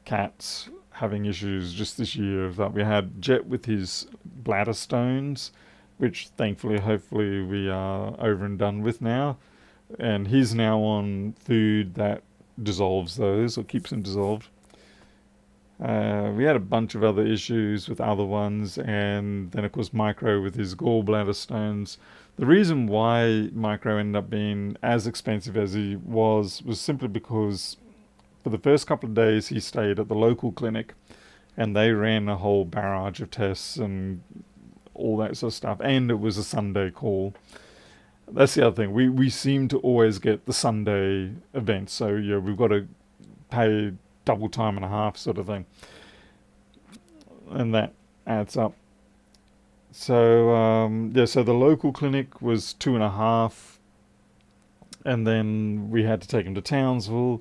cats having issues just this year. That we had Jet with his bladder stones, which thankfully, hopefully, we are over and done with now. And he's now on food that dissolves those or keeps them dissolved. We had a bunch of other issues with other ones, and then of course Micro with his gallbladder stones. The reason why Micro ended up being as expensive as he was simply because for the first couple of days he stayed at the local clinic, and they ran a whole barrage of tests and all that sort of stuff, and it was a Sunday call. That's the other thing. We seem to always get the Sunday events, so yeah, we've got to pay double time and a half sort of thing, and that adds up. So yeah, so the local clinic was 2.5, and then we had to take him to Townsville.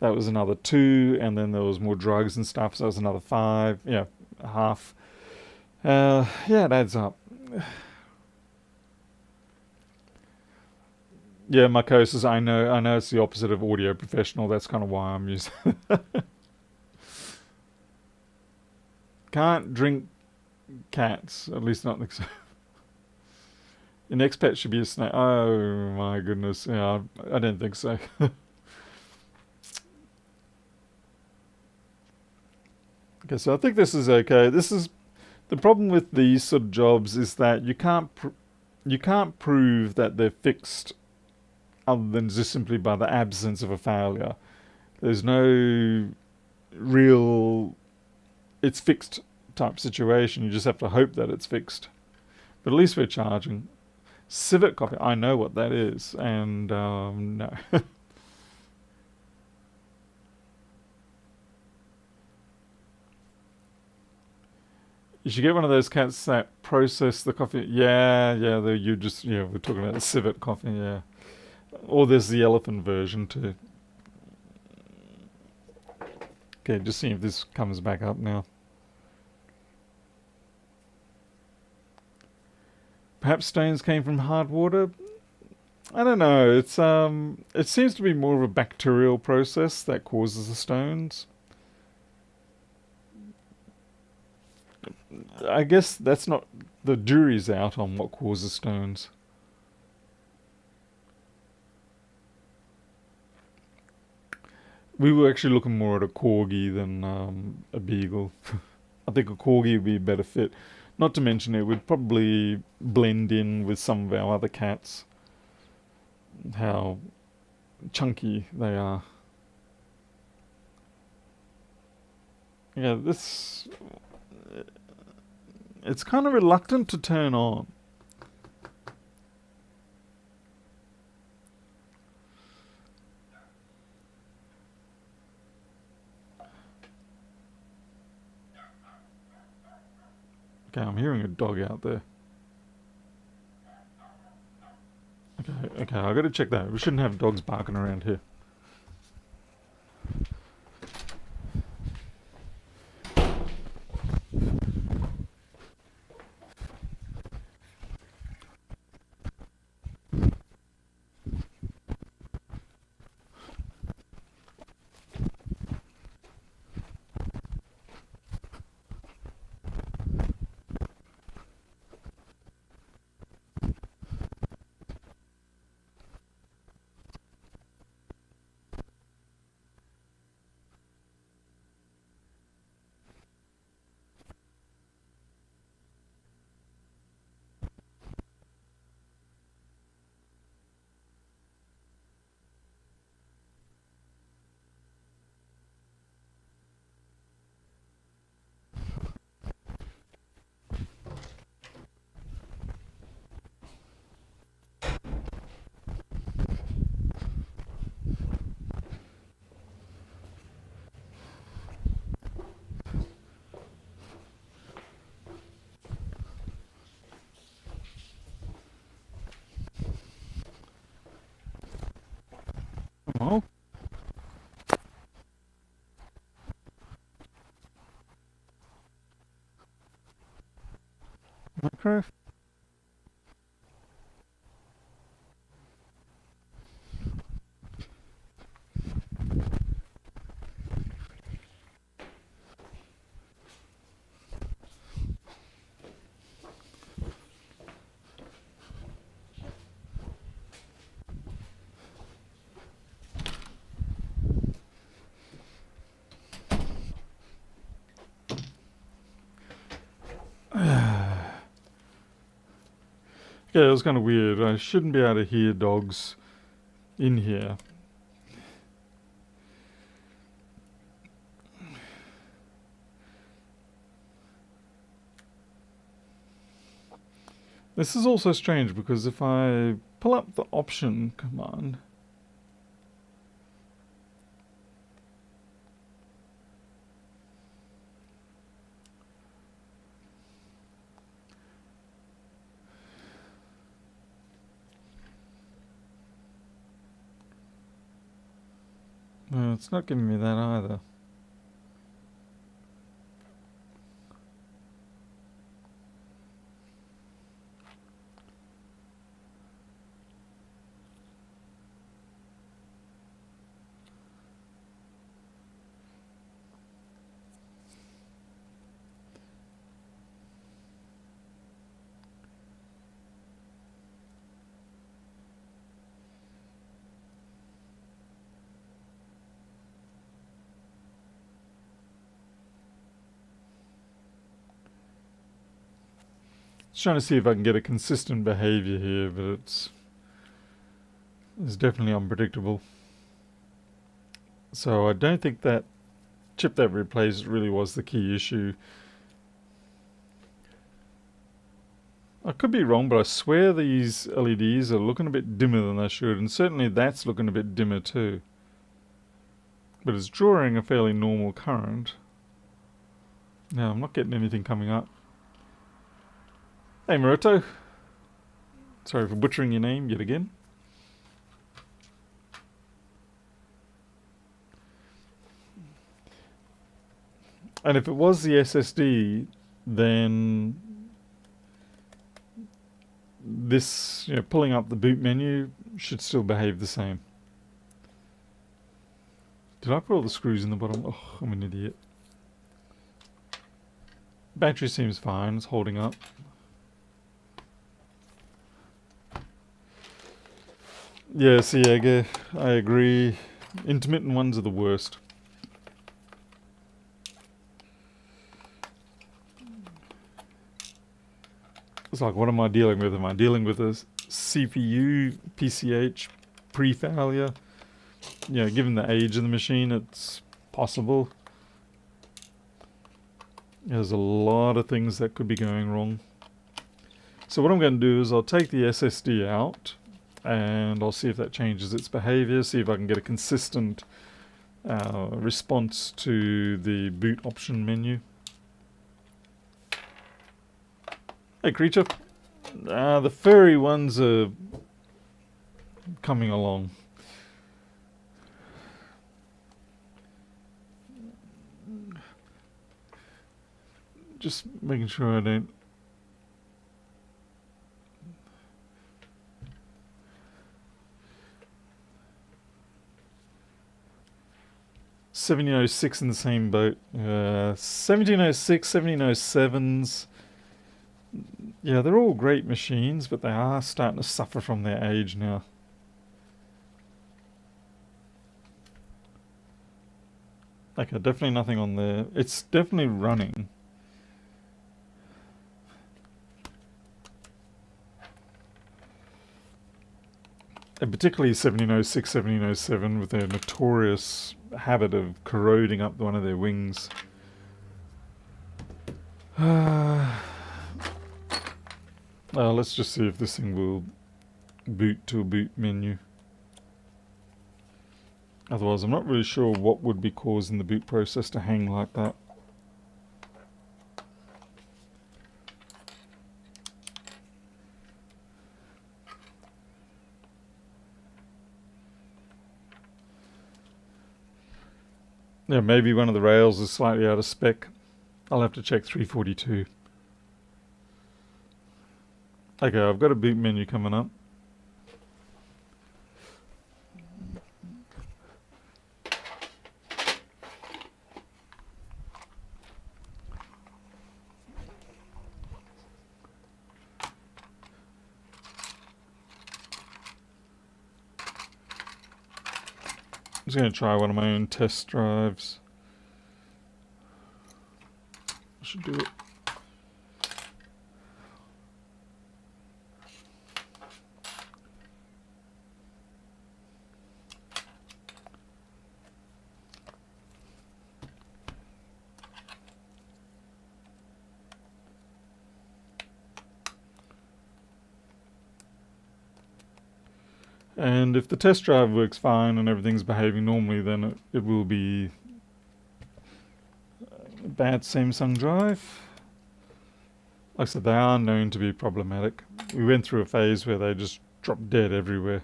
That was another 2, and then there was more drugs and stuff, so that was another 5. Yeah, half. Yeah, it adds up. Yeah, Mycosis, I know it's the opposite of audio professional. That's kind of why I'm using. Can't drink cats, at least not. Your next pet should be a snake. Oh my goodness, yeah, I don't think so. Okay, so I think this is okay. This is the problem with these sort of jobs is that you can't prove that they're fixed other than just simply by the absence of a failure. There's no real it's fixed type situation. You just have to hope that it's fixed. But at least we're charging. Civet copy, I know what that is, and no. You should get one of those cats that process the coffee. Yeah, yeah, we're talking about the civet coffee, yeah. Or there's the elephant version too. Okay, just seeing if this comes back up now. Perhaps stones came from hard water. I don't know. It seems to be more of a bacterial process that causes the stones. I guess that's not the jury's out on what causes stones. We were actually looking more at a corgi than a beagle. I think a corgi would be a better fit. Not to mention it would probably blend in with some of our other cats. How chunky they are. Yeah, this... It's kind of reluctant to turn on. Okay, I'm hearing a dog out there. Okay, I gotta check that. We shouldn't have dogs barking around here. Oh, macro. Yeah, it was kind of weird. I shouldn't be able to hear dogs in here. This is also strange because if I pull up the option command, it's not giving me that either. Just trying to see if I can get a consistent behavior here, but it's definitely unpredictable. So I don't think that chip that replaced really was the key issue. I could be wrong, but I swear these LEDs are looking a bit dimmer than they should, and certainly that's looking a bit dimmer too. But it's drawing a fairly normal current. No, I'm not getting anything coming up. Hey Maroto. Sorry for butchering your name yet again. And if it was the SSD, then this, pulling up the boot menu should still behave the same. Did I put all the screws in the bottom? Oh, I'm an idiot. Battery seems fine, it's holding up. Yeah, Siega, I agree. Intermittent ones are the worst. It's like, what am I dealing with? Am I dealing with a CPU, PCH, pre-failure? Given the age of the machine, it's possible. There's a lot of things that could be going wrong. So what I'm going to do is I'll take the SSD out and I'll see if that changes its behavior, see if I can get a consistent response to the boot option menu. Hey creature. The furry ones are coming along. Just making sure I don't... $1706 in the same boat. 1706, 1707s. Yeah, they're all great machines, but they are starting to suffer from their age now. Okay, definitely nothing on there. It's definitely running. And particularly 1706, 1707 with their notorious habit of corroding up one of their wings. Let's just see if this thing will boot to a boot menu. Otherwise, I'm not really sure what would be causing the boot process to hang like that. Yeah, maybe one of the rails is slightly out of spec. I'll have to check 342. Okay, I've got a boot menu coming up. I'm just going to try one of my own test drives. I should do it. And if the test drive works fine and everything's behaving normally, then it will be a bad Samsung drive. Like I said, they are known to be problematic. We went through a phase where they just dropped dead everywhere.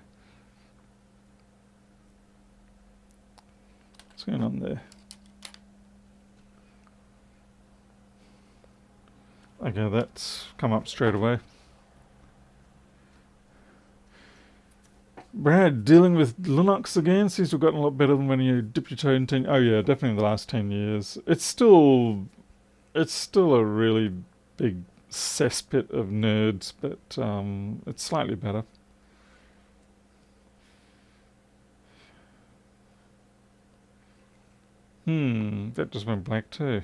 What's going on there? Okay, that's come up straight away. Brad, dealing with Linux again seems to have gotten a lot better than when you dipped your toe in 10. Oh yeah, definitely in the last 10 years. It's still a really big cesspit of nerds, but it's slightly better. That just went black too.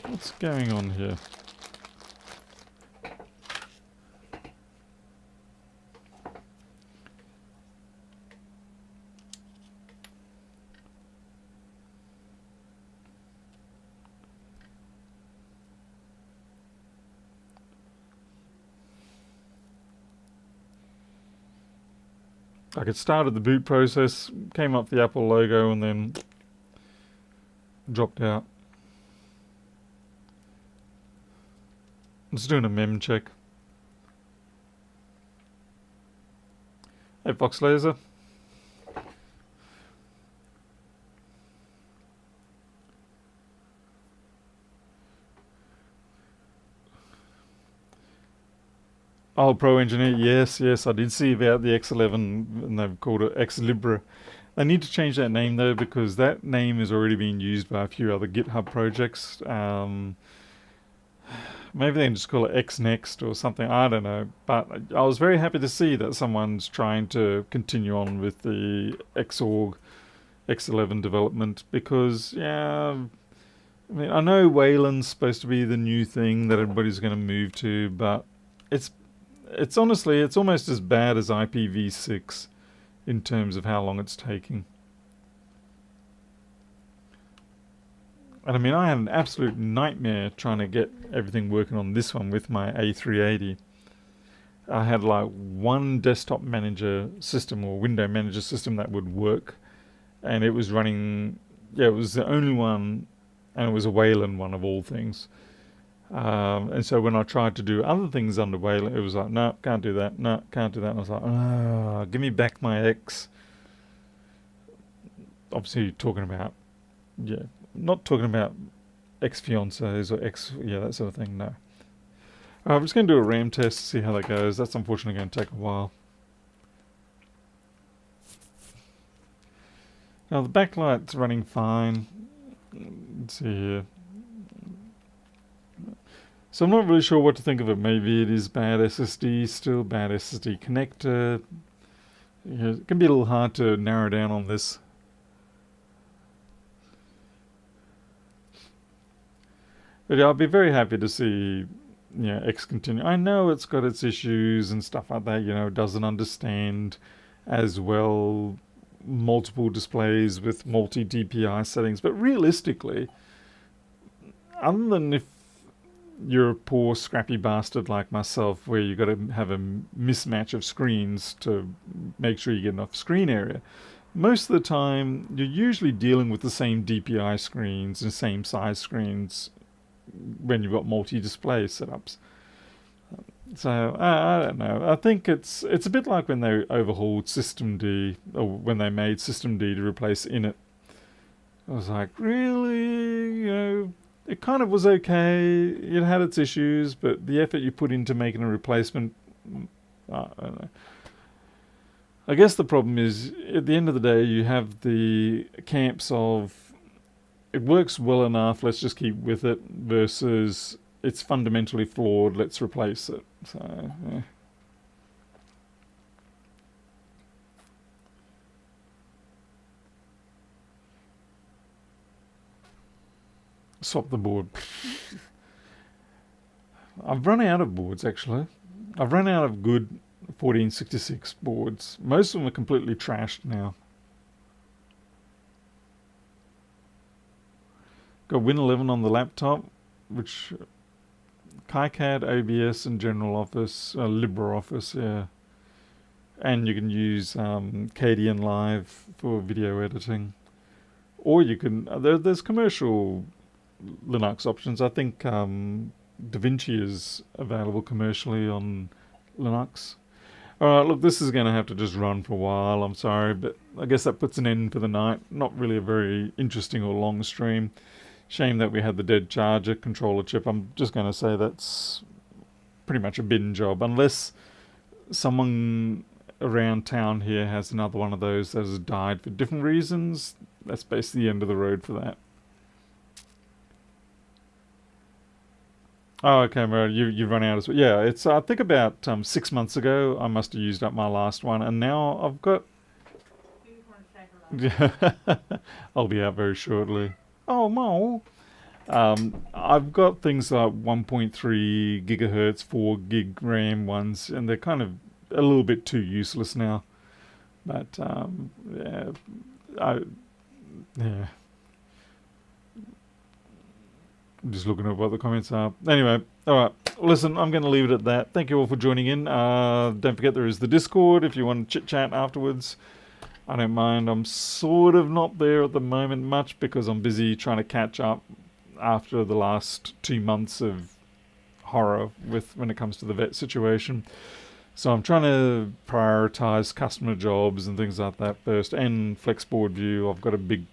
What's going on here? Like it started the boot process, came up the Apple logo, and then dropped out. Let's doing a mem check. Hey, Fox Laser. Oh, Pro Engineer, yes, I did see about the X11, and they've called it X Libra. They need to change that name though, because that name is already being used by a few other GitHub projects. Maybe they can just call it X Next or something. I don't know. But I was very happy to see that someone's trying to continue on with the Xorg X11 development because, yeah, I mean, I know Wayland's supposed to be the new thing that everybody's going to move to, but it's honestly, it's almost as bad as IPv6 in terms of how long it's taking. And I mean, I had an absolute nightmare trying to get everything working on this one with my A380. I had like one desktop manager system or window manager system that would work, and it was running, yeah, it was the only one, and it was a Wayland one of all things. And so when I tried to do other things under Wayland, it was like, no, can't do that, no, can't do that. And I was like, oh, give me back my X. Obviously talking about, yeah, not talking about ex-fiancés or yeah, that sort of thing, no. I'm just going to do a RAM test to see how that goes. That's unfortunately going to take a while. Now the backlight's running fine. Let's see here. So I'm not really sure what to think of it. Maybe it is bad SSD, still bad SSD connector. Yeah, it can be a little hard to narrow down on this. But yeah, I'll be very happy to see, X continue. I know it's got its issues and stuff like that. It doesn't understand as well multiple displays with multi-DPI settings. But realistically, other than if you're a poor scrappy bastard like myself where you've got to have a mismatch of screens to make sure you get enough screen area, most of the time you're usually dealing with the same DPI screens and same size screens when you've got multi-display setups. So I don't know. I think it's a bit like when they overhauled System D, or when they made System D to replace Init. I was like, really? It kind of was okay. It had its issues, but the effort you put into making a replacement, I don't know. I guess the problem is, at the end of the day, you have the camps of it works well enough, let's just keep with it, versus it's fundamentally flawed, let's replace it. So, yeah. Swap the board. I've run out of boards, actually. I've run out of good 1466 boards. Most of them are completely trashed now. Got Win 11 on the laptop, which KiCad, OBS, and General Office, LibreOffice, yeah. And you can use KDN Live for video editing. Or you can, there's commercial Linux options. I think DaVinci is available commercially on Linux. Alright, look, this is going to have to just run for a while, I'm sorry, but I guess that puts an end for the night. Not really a very interesting or long stream. Shame that we had the dead charger controller chip. I'm just going to say that's pretty much a bin job, unless someone around town here has another one of those that has died for different reasons. That's basically the end of the road for that. Oh, okay, Mara, you've run out as well. Yeah, it's I think about 6 months ago I must have used up my last one, and now I've got. I'll be out very shortly. Oh, Mo. I've got things like 1.3 gigahertz, 4 gig RAM ones, and they're kind of a little bit too useless now. But yeah, yeah. I'm just looking at what the comments are. Anyway, alright. Listen, I'm going to leave it at that. Thank you all for joining in. Don't forget there is the Discord if you want to chit-chat afterwards. I don't mind. I'm sort of not there at the moment much because I'm busy trying to catch up after the last 2 months of horror with when it comes to the vet situation. So I'm trying to prioritize customer jobs and things like that first, and Flexboard View. I've got a big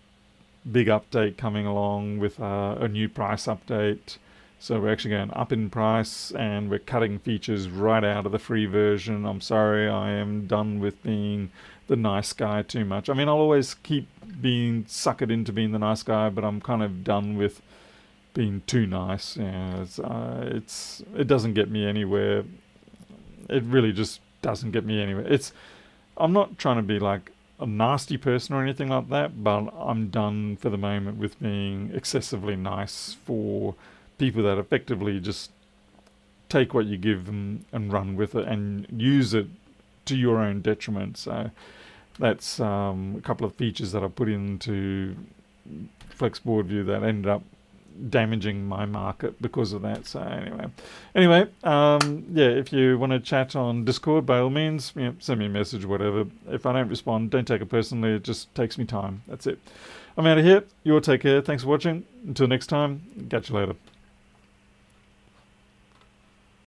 update coming along with a new price update. So we're actually going up in price and we're cutting features right out of the free version. I'm sorry, I am done with being the nice guy too much. I mean, I'll always keep being suckered into being the nice guy, but I'm kind of done with being too nice. Yeah, it doesn't get me anywhere. It really just doesn't get me anywhere. I'm not trying to be like a nasty person or anything like that, but I'm done for the moment with being excessively nice for people that effectively just take what you give them and run with it and use it to your own detriment. So that's a couple of features that I put into Flexboard View that ended up damaging my market because of that. So anyway, yeah, if you want to chat on Discord, by all means, send me a message, whatever. If I don't respond, don't take it personally. It just takes me time. That's it. I'm out of here. You all take care. Thanks for watching. Until next time, catch you later.